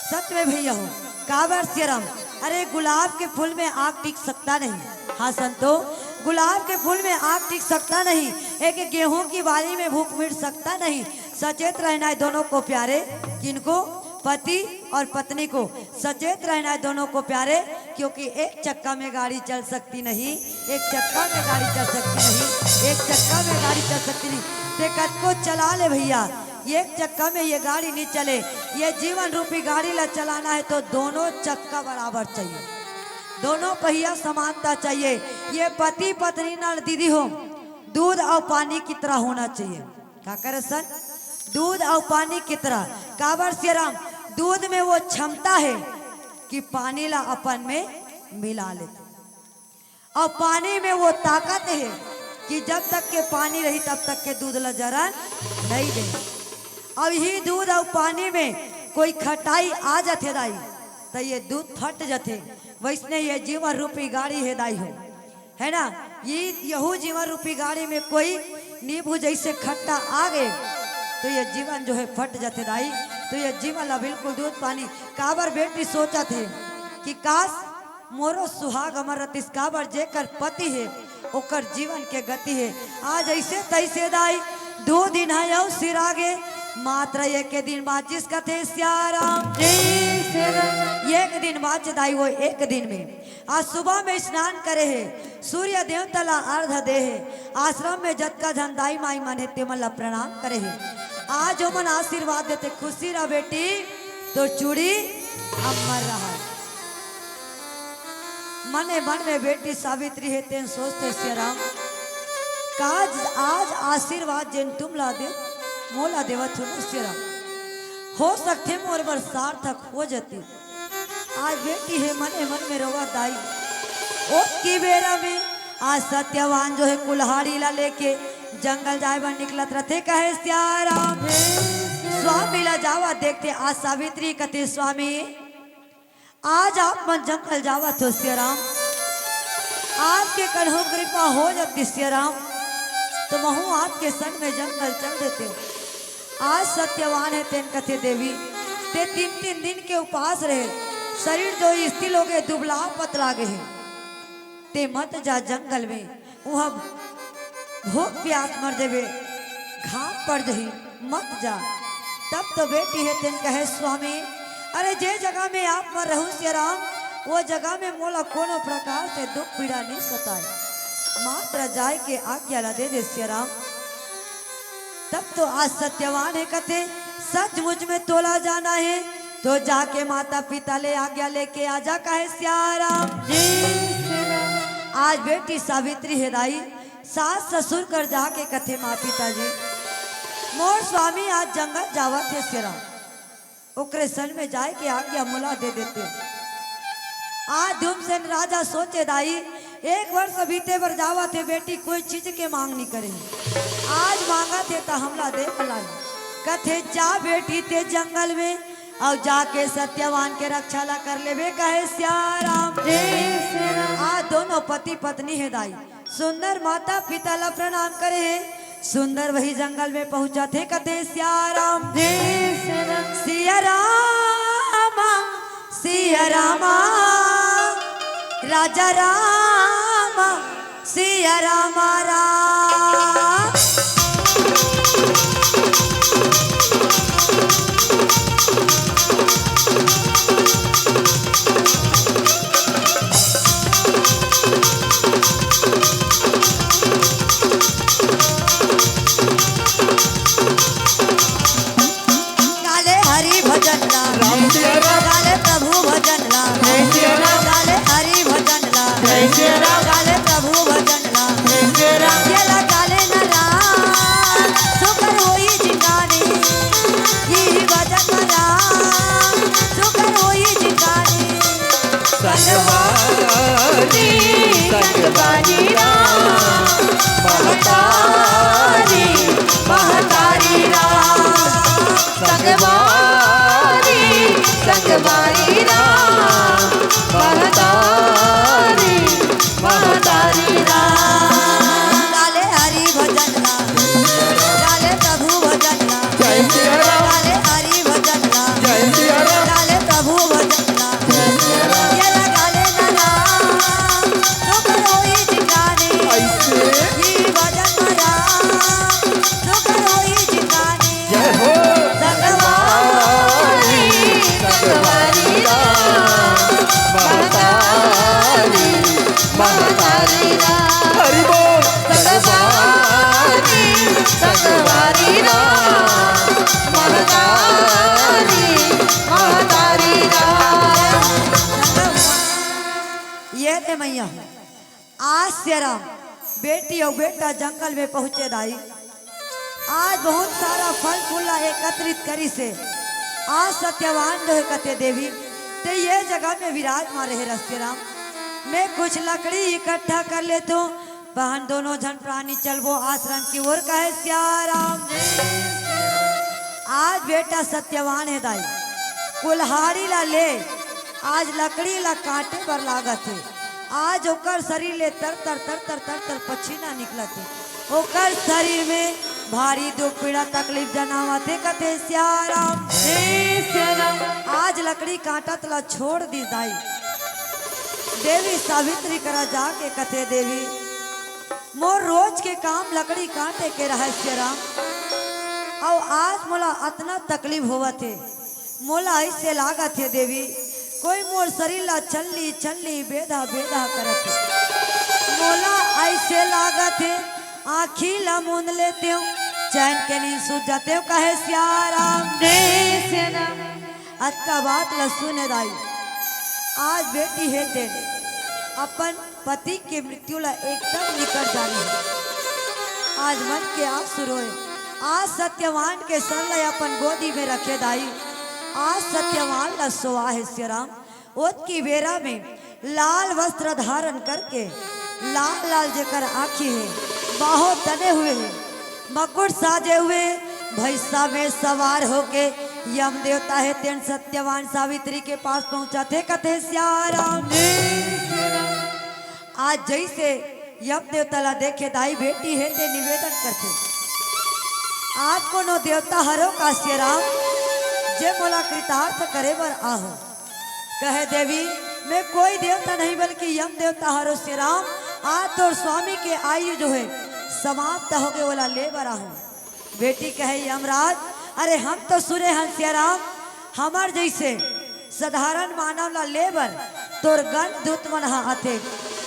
सच में भैया हो, काबर सियरम। अरे गुलाब के फूल में आग टिक सकता नहीं। हाँ संतो, गुलाब के फूल में आग टिक सकता नहीं, एक गेहूं की बाली में भूख मिट सकता नहीं। सचेत रहना है दोनों को प्यारे, किनको? पति और पत्नी को सचेत रहना है दोनों को प्यारे, क्योंकि एक चक्का में गाड़ी चल सकती नहीं, एक चक्का में गाड़ी चल सकती नहीं, एक चक्का में गाड़ी चल सकती नहीं। टेकट को चला ले भैया, एक चक्का में ये गाड़ी नहीं चले। ये जीवन रूपी गाड़ी ला चलाना है तो दोनों चक्का बराबर चाहिए, दोनों पहिया समानता चाहिए। ये पति पत्नी ना दीदी हो, दूध और पानी की तरह होना चाहिए। क्या करे सर? दूध और पानी की तरह। काबर से राम, दूध में वो क्षमता है कि पानी ला अपन में मिला लेते, और पानी में वो ताकत है कि जब तक के पानी रही तब तक के दूध ला जरा नहीं दे। अब ही दूध और पानी में कोई खटाई आ जाते दाई तो ये दूध फट जाते। वैसने ये जीवन रूपी गाड़ी है दाई हो, है ना? ये यहू जीवन रूपी गाड़ी में कोई नींबू जैसे खट्टा आ गए तो ये जीवन जो है फट जाते दाई। तो ये जीवन ला बिल्कुल दूध पानी। काबर बेटी सोचा थे कि काश मोरो सुहाग अमर रतिस, काबर जेकर पति है ओकर जीवन के गति है। आज ऐसे तैसे दाई 2 दिन है और सिर आगे मात्र एक दिन बाद जिसका थे सियाराम एक दिन बाद दाई वो एक दिन में। आज सुबह में स्नान करे है, सूर्य देवता ला अर्घ दे है, आश्रम में जतका धन दाई माई मन है ते मन ला प्रणाम करे है। आज मन आशीर्वाद देते, खुशी रह बेटी तो चूड़ी अमर रहा। मने मन में बेटी सावित्री है तेन सोचते सियाराम काज आज आशीर्वाद जिन तुम ला दे मोला देवत हो सकते मोर बर सार्थक हो जाती। आज बेटी है मने मन में रोवा दाई। ओ की बेरा में आज सत्यवान जो है कुल्हाड़ी ला लेके जंगल जाए बर निकलत रहते, कहे सियाराम स्वामी ला जावा देखते। आज सावित्री कहते स्वामी आज आप मन जंगल जावा तो सियाराम आपके कन्हो कृपा हो जाती सियाराम, तो महू आपके संग में जंगल चल देते। आज सत्यवान है तेन कथे देवी ते 3 दिन के उपवास रहे, शरीर जो स्थिर हो गए, दुबला पतला गए ते मत जा जंगल में, वहाँ भूख प्यास मर देवे, घाम पड़ जही, मत जा। तब तो बेटी है तेन कहे स्वामी अरे जे जगह में आप मर रहू सियाराम वो जगह में मोला कोनो प्रकार से दुख पीड़ा नहीं सताए, मात्र जाए के आज्ञा ला दे दे सियाराम। तब तो आज सत्यवान है कथे सचमुच में तोला जाना है तो जाके माता पिता ले आज्ञा लेके आजा, कहे सियाराम आज बेटी सावित्री है दाई सास ससुर कर जाके कथे माँ पिताजी मोर स्वामी आज जंगल जावा थे सियाराम, ओकरे सन में जाए के आज्ञा मुला दे देते। आज धूमसेन राजा सोचे दाई 1 वर्ष बीते बर जावा थे बेटी कोई चीज के मांग नहीं करे, आज मांगा थे तो हमला दे लाई। कथे जा बेटी ते जंगल में और जाके सत्यवान के रक्षा ला कर लेवे, कहे सियाराम आज दोनों पति पत्नी है दाई सुंदर माता पिता ला प्रणाम करे है, सुंदर वही जंगल में पहुंचा थे, कथे सियाराम सिया रामा राजा राम सिया रामा राम। गाले हरि भजन ला गाले प्रभु भजन ला गाले हरि भजन ला गाले प्रभु भजन ला मैया आज श्याराम बेटी और बेटा जंगल में पहुंचे दाई। आज बहुत सारा फल फूला एकत्रित करी से आज सत्यवान जो है कथे देवी ते ये जगह में विराजमान रहे रस्तेराम। मैं कुछ लकड़ी इकट्ठा कर लेता हूँ, बहन दोनों जन प्राणी चलबो आश्रम की ओर कहे श्याराम। आज बेटा सत्यवान है दाई कुल्हाड़ी ला ले आज लकड़ी ला काटे पर लागत है। आज ओकर शरीर ले तर तर तर तर तर तर पसीना निकलत है। ओकर शरीर में भारी दुख पीड़ा तकलीफ जनावत है कथे श्याराम। आज लकड़ी काटत ला छोड़ दी दाई। देवी सावित्री करा जाके कथे देवी मोर रोज के काम लकड़ी काटे के रहस्य राम। और आज मोला अतना तकलीफ होवत है, मोला ऐसे लागत है देवी कोई मोर शरीर ला चलनी चलनी बेधा बेधा करत है। मोला ऐसे लागत है आँखी ला मूंद लेते हो चैन के नींद सूझ जाते हो कहे श्याराम। अच्छा बात ला सुने दाई। आज बेटी है तेरे अपन पति के मृत्यु ला एकदम निकट जाने आज मन के आंसू रोए। आज सत्यवान के सर ला अपन गोदी में रखे दाई। आज सत्यवान ला सोआ है श्याराम। ओत की बेरा में लाल वस्त्र धारण करके लाल लाल जेकर आँखी है बाहों तने हुए हैं मकुट साजे हुए भैंसा में सवार होके यम देवता है तेन सत्यवान सावित्री के पास पहुंचा थे कथे श्याराम। आज जैसे यम देवता ला देखे दाई बेटी है ते निवेदन करते आज कोनो देवता हरो का श्याराम जे मोला कृतार्थ करे बर आहो। कहे देवी मैं कोई देवता नहीं बल्कि यम देवता हरो श्याराम। आज तो स्वामी के आयु जो है समाप्त हो गए बोला ले बर आहो। बेटी कहे यमराज अरे हम तो सुने हैं श्याराम हमार जैसे साधारण मानव ला लेबर तोर गण दूत मन आते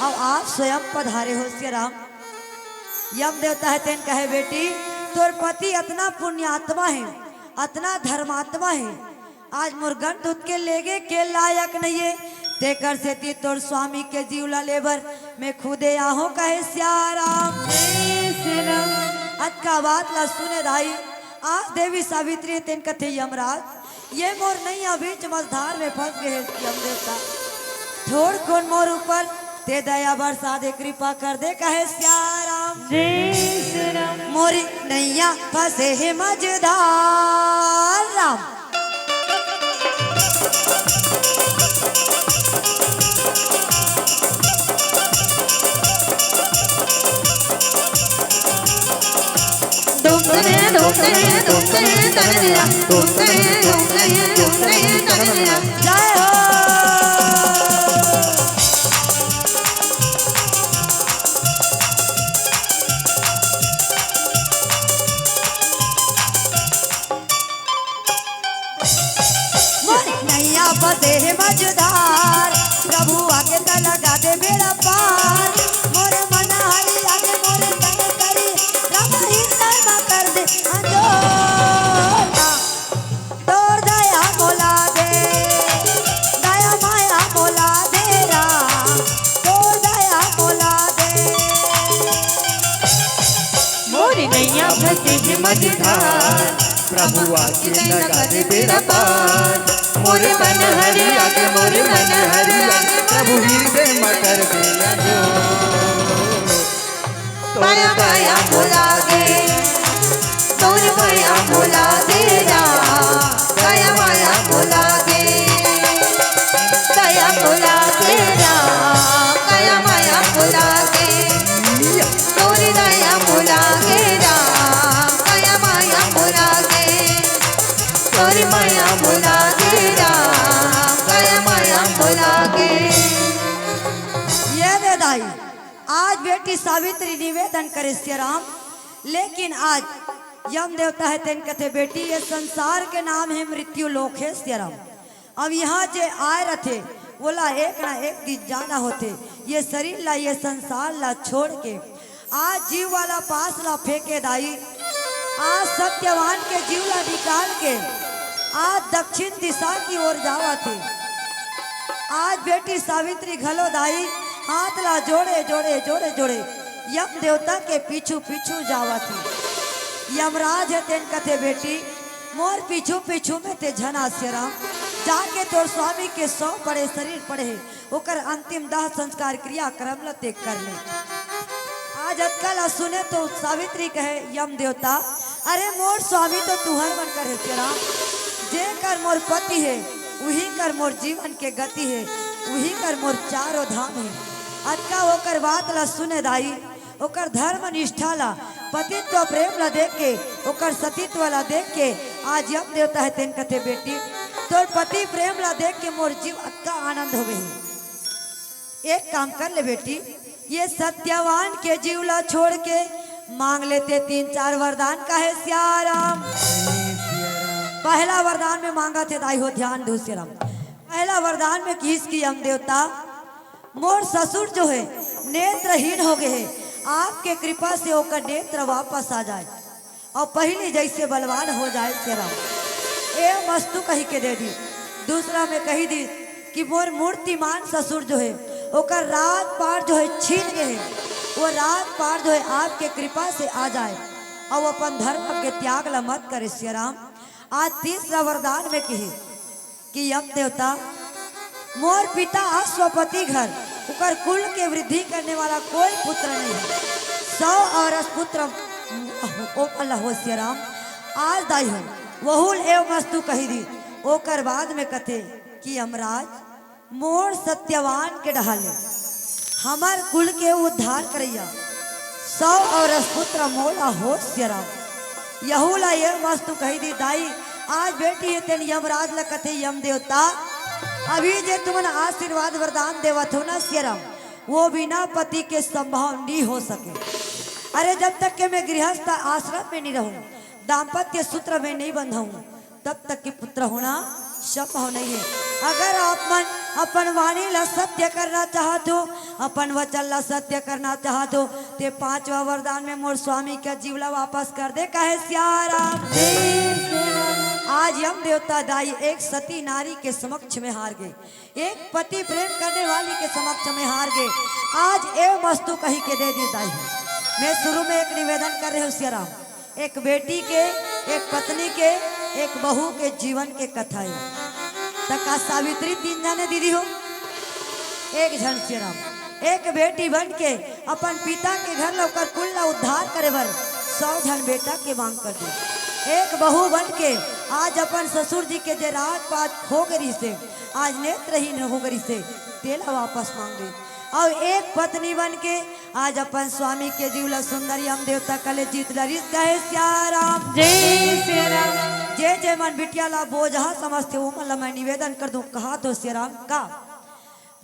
और आप स्वयं पधारे हो श्याराम। यम देवता है तेन कहे बेटी तोर पति अतना पुण्यात्मा है अतना धर्मात्मा है आज मुर्गन दूत के लेगे के लायक नहीं है तेकर से ती तोर स्वामी के जीवला लेबर मैं खुदे आहो कहे श्याराम। का बात ला सुने दाई। आज देवी सावित्री तेन कथे यमराज ये मोर नहीं बीच मझधार में फंस गए यम देवता छोड़ कौन मोर ऊपर ते दया बरसा दे कृपा कर दे कहे श्याराम। मोरी नैया फंसे है मझधार राम। जय हो नैया फंसे है मझधार प्रभु आगे त लगा दे बेड़ा पार। मोरे मन हरी आगे मोरे तन करी रब ही धर्म कर दे अंजोला तोर दया मोला दे दया माया मोला दे राम तोर दया मोला दे। मोरी नैया फंसे है मझधार प्रभु आके लगा दे बेड़ा पार। मोरे मन हरि आगे मोरे मन हरि आगे प्रभु हृदय मकर दिया जो माया माया भुला दे तोर माया भुला दे दया माया भुला दे दया भुला दे दया माया भुला दे तोर दया भुला दे दया माया भुला दे तोर माया भुला दे दया माया भुला दे। ये दे दाई आज बेटी सावित्री निवेदन करे श्याराम। लेकिन आज यम देवता है तेन कथे बेटी ये संसार के नाम है मृत्यु लोक है श्याराम। अब यहाँ जे आए रहे बोला एक ना एक दिन जाना होते ये शरीर ला ये संसार ला छोड़ के आज जीव वाला पास ला फेंके दाई। आज सत्यवान के जीव ला निकाल के आज दक्षिण दिशा की ओर जावा थे। आज बेटी सावित्री घलो दाई हाथ ला जोड़े जोड़े जोड़े जोड़े यम देवता के पीछू पीछू जावा थी। यमराज है तेन कथे बेटी मोर पीछू पीछू में ते झना राम जाके तोर स्वामी के 100 पड़े शरीर पड़े ओकर अंतिम दाह संस्कार क्रिया क्रम लते कर ले। आज अतकल सुने तो सावित्री कहे यम देवता अरे मोर स्वामी तो तुहर मन कर है राम जे कर मोर पति है वही कर मोर जीवन के गति है वही कर मोर चारों धाम है। अतका ओकर बात ला सुने दाई ओकर धर्म निष्ठा ला पतित्व प्रेम ला देख के ओकर सतीत्व ला देख के आज यम देवता है तेन कथे बेटी तोर पति प्रेम ला देख के मोर जीव अक्का आनंद हो गए। एक काम कर ले बेटी ये सत्यवान के जीव ला छोड़ के मांग लेते 3-4 वरदान का है सियाराम। पहला वरदान में मांगा थे दाई हो ध्यान दो सियाराम। पहला वरदान में किस की यम देवता मोर ससुर जो है नेत्रहीन हो गए हैं आपके कृपा से होकर नेत्र वापस आ जाए और पहले जैसे बलवान हो जाए सियाराम। ए वस्तु कही के दे दी। दूसरा में कही दी कि मोर मूर्तिमान ससुर जो है ओकर रात पार जो है छीन गए हैं वो रात पार जो है आपके कृपा से आ जाए और अपन धर्म के त्याग ला मत करे सियाराम। आज तीसरा वरदान में कही कि यम देवता मोर पिता स्वपति घर उकर कुल के वृद्धि करने वाला कोई पुत्र नहीं है 100 और पुत्र अल्लाह हो सियाराम। आज दाई हो वहुल एवं वस्तु कही दी ओकर बाद में कथे कि यमराज मोर सत्यवान के ढाले हमार कुल के उद्धार करैया 100 और पुत्र मोला हो सियाराम। यहुला ये वस्तु कही दी दाई आज बेटी है तेन यमराज ला कथे यम देवता अभी जे तुमन आशीर्वाद वरदान देवत हो ना सियाराम वो बिना पति के संभव नहीं हो सके। अरे जब तक के मैं गृहस्थ आश्रम में नहीं रहूं दाम्पत्य सूत्र में नहीं बंधाऊं तब तक के पुत्र होना संभव नहीं है। अगर आप अपन वाणी ला सत्य करना चाहते हो अपन वचन ला सत्य करना चाहते हो ते 5वां वरदान में मोर स्वामी का जीवला वापस कर दे कहे सियाराम। आज यम देवता दाई एक सती नारी के समक्ष में हार गए एक पति प्रेम करने वाली के समक्ष में हार गए। आज एवं वस्तु कही के दे दी दाई। मैं शुरू में एक निवेदन कर रही हूँ सियाराम एक बेटी के एक पत्नी के एक बहू के जीवन के कथा है तका सावित्री 3 जने दीदी हो एक झन सियाराम एक बेटी बन के अपन पिता के घर लौकर कुल ला उद्धार करे बर 100 जन बेटा के मांग कर दी। एक बहू बन के आज अपन ससुर जी के जे रात पात हो गरी से आज नेत्रहीन हो गरी से तेला वापस मांग दी। और एक पत्नी बन के आज अपन स्वामी के जीवला सुंदर यम देवता कले जीत लरिस कहे सियाराम जय श्री राम। जे जे मन बिटिया ला बोझा समझते वो मन ला मैं निवेदन कर दूं कहा तो सियाराम का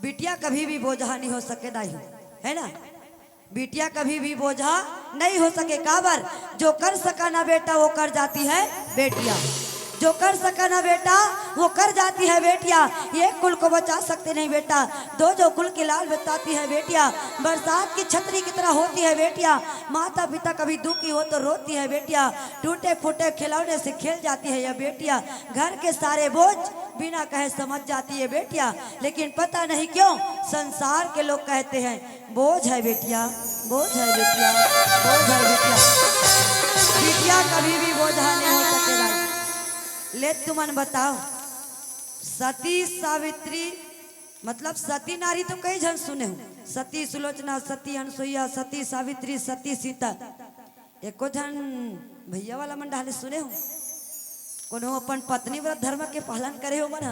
बिटिया कभी भी बोझा नहीं हो सके दाई है ना बिटिया कभी भी बोझा नहीं हो सके काबर जो कर सका ना बेटा वो कर जाती है बेटिया जो कर सका ना बेटा वो कर जाती है बेटिया। एक कुल को बचा सकते नहीं बेटा दो जो कुल की लाल बताती है बेटिया बरसात की छतरी की तरह होती है बेटिया। माता पिता कभी दुखी हो तो रोती है बेटिया टूटे फूटे खिलौने से खेल जाती है यह बेटिया घर के सारे बोझ बिना कहे समझ जाती है बेटिया। लेकिन पता नहीं क्यों संसार के लोग कहते हैं बोझ है बेटिया बोझ है बेटिया बोझ है बेटिया। बिटिया कभी भी बोझा नहीं हो सकेगा। ले तुमन बताओ सती सावित्री मतलब सती नारी तो कई जन सुने हो सती सुलोचना सती अनसुईया सती सावित्री सती सीता एको जन भैया वाला मन डाले सुने हो कोनो अपन पत्नी व्रत धर्म के पालन करे हो मन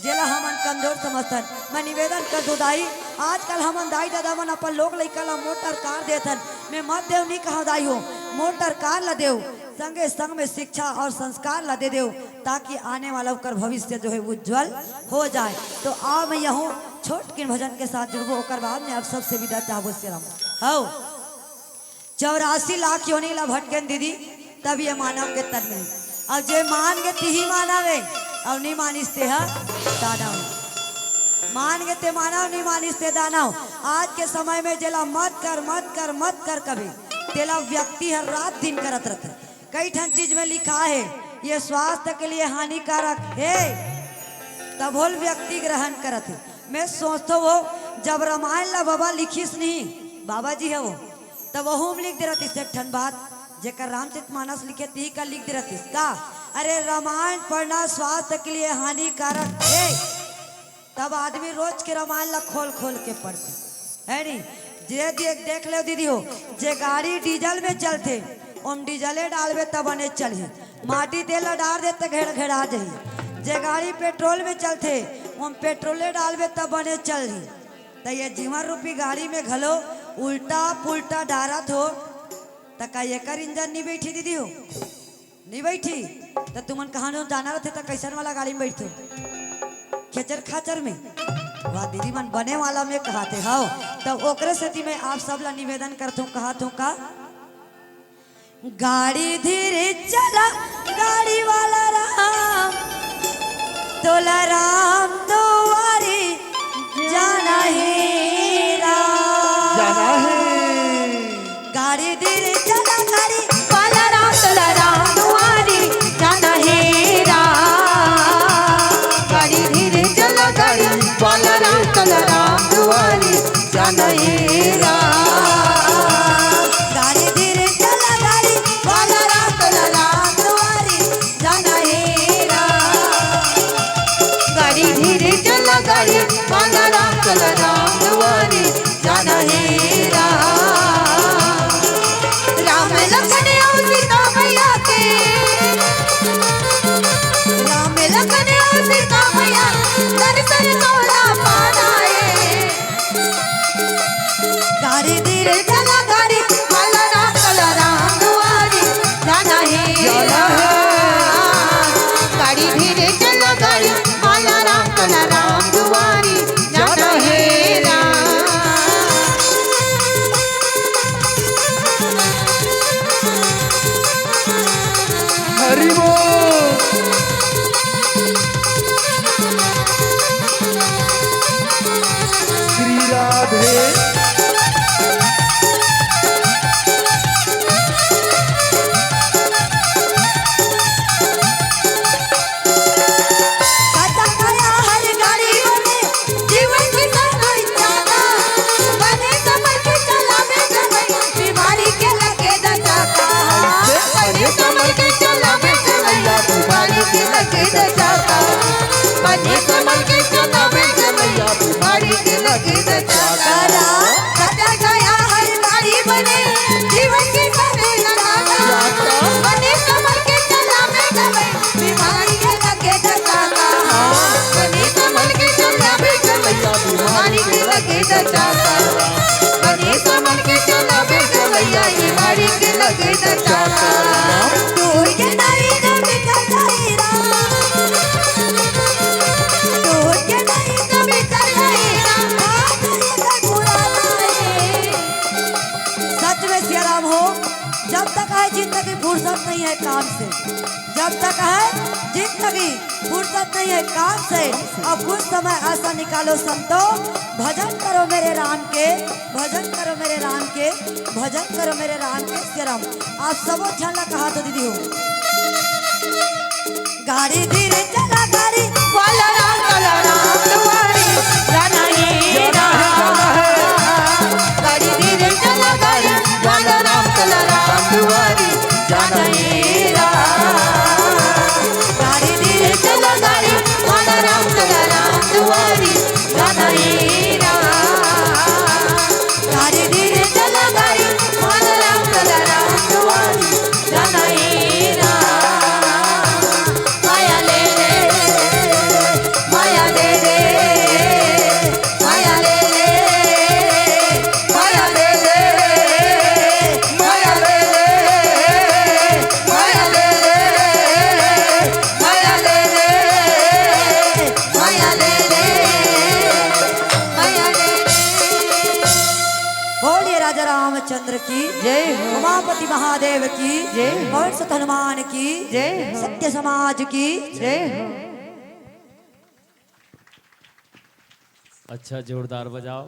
जेला हमन कमजोर समझतन। मैं निवेदन कर दो दाई आजकल हमन दाई दादा मन अपन लोग लइका ला मोटर कार देथन मैं मत देव नहीं कहा दाई हो मोटर कार ला देव संगे संग में शिक्षा और संस्कार ला दे दो ताकि आने वाला कर भविष्य जो है उज्जवल हो जाए। तो आओ मैं यहूँ छोट किन भजन के साथ जुड़बो ओकर बाद में आप सबसे विदा चाहबो सियाराम। हो 84 लाख योनि ला भटकन दीदी तब ये मानव के तन में अब जे मान के तिही मानवे और नहीं मानिस ते दानव मान के ते मानव नहीं मानिस ते दानव। आज के समय में जेला मत कर मत कर मत कर कभी तेला व्यक्ति हर रात दिन करत रहते। कई ठन चीज में लिखा है ये स्वास्थ्य के लिए हानिकारक है तब होल व्यक्ति ग्रहण करत है। मैं सोचता वो जब रामायण ला बाबा लिखिस नहीं, बाबा जी है वो, तब वहू में लिख दे रही एक ठन बात, जेकर रामचरितमानस लिखे ती का लिख दे रही का, अरे रामायण पढ़ना स्वास्थ्य के लिए हानिकारक है। तब आदमी रोज के रामायण ला खोल खोल के पढ़ते है नहीं। जे देख ले दीदी हो, जे गाड़ी डीजल में चलते ओम डीजले डालबे तब बने चली, माटी तेल डाल देते घेड़ घेड़ा जाही। जे गाड़ी पेट्रोल में चलते ओम पेट्रोले डालबे तब बने चली। तो ये जीवन रूपी गाड़ी में घलो उल्टा पुल्टा डारत हो तो का एकर इंजन नहीं बैठी दीदी हो, नहीं बैठी। तो तुमन कहाँ जाना रहते तो कैसन वाला गाड़ी में बैठते, खेचर खाचर में, वाह दीदी मन बने वाला में कहते हो। तो ओकरे से मैं आप सब ला निवेदन करता हूँ, कहता हूँ का गाड़ी धीरे चला गाड़ी वाला राम, तोला राम दुआरी जाना है राम, जाना है गाड़ी धीरे चला गाड़ी वाला राम तोला राम दुआरी जाना है राम। गाड़ी धीरे चला गाड़ी वाला राम तोला राम दुआरी जाना है राम। गाड़ी धीरे चला गाड़ी वाला राम तोला राम दुआरी जाना है राम। गाड़ी धीरे चला गाड़ी वाला राम तोला राम दुआरी जाना है राम। राम लखन और सीता मैया के, राम लखन और सीता मैया दर्शन तोला पाना है। गाड़ी धीरे चला गाड़ी वाला राम तोला राम दुआरी जाना है राम। गाड़ी धीरे चला गाड़ी वाला राम तोला राम दुआरी जाना है राम। हरि बोल। श्री राधे काटा काया हर गाड़ी बने जीवन की सनोई जाना बने समझ के चला में चलैया बीमारी के लगे दचाता। बने समझ के चला में चलैया बीमारी के लगे दचाता। बने समझ के चला में चलैया बीमारी के लगे दचाता। काटा गया हर गाड़ी बने जीवन की सनोई जाना बने समझ के चला में चलैया बीमारी के लगे दचाता। बने समझ के चला में चलैया बीमारी के लगे दचाता। बने समझ के चला में चलैया बीमारी के लगे दचाता। दूर के नहीं कभी चलाई राम, दूर के नहीं कभी चलाई राम, हाथ लेकर पुराना है। सच में सिया राम हो, जब तक है जिंदगी फुर्सत नहीं है काम से, जब तक है जिंदगी फुर्सत नहीं है काम से। अब कुछ समय ऐसा निकालो संतो, भजन करो मेरे राम के, भजन करो मेरे राम के, भजन करो मेरे राम के। सिया राम आप सबो छला कहा तो दीदी हो, गाड़ी धीरे चला गाड़ी वाला राम तोला राम दुआरी जाना है राम। गाड़ी धीरे चला गाड़ी वाला राम तोला राम दुआरी जाना है राम। गाड़ी धीरे चला गाड़ी वाला राम तोला राम दुआरी जाना है राम। गाड़ी धीरे चला गाड़ी वाला राम तोला राम दुआरी जाना है राम। माया ले ले माया दे दे माया ले ले माया दे दे माया ले ले माया ले ले माया ले ले माया ले ले माया ले ले। बोलिए राजा रामचंद्र की जय हो। उमापति महादेव की जय। और सत हनुमान की जय हो। सत्य समाज की जय हो। अच्छा जोरदार बजाओ।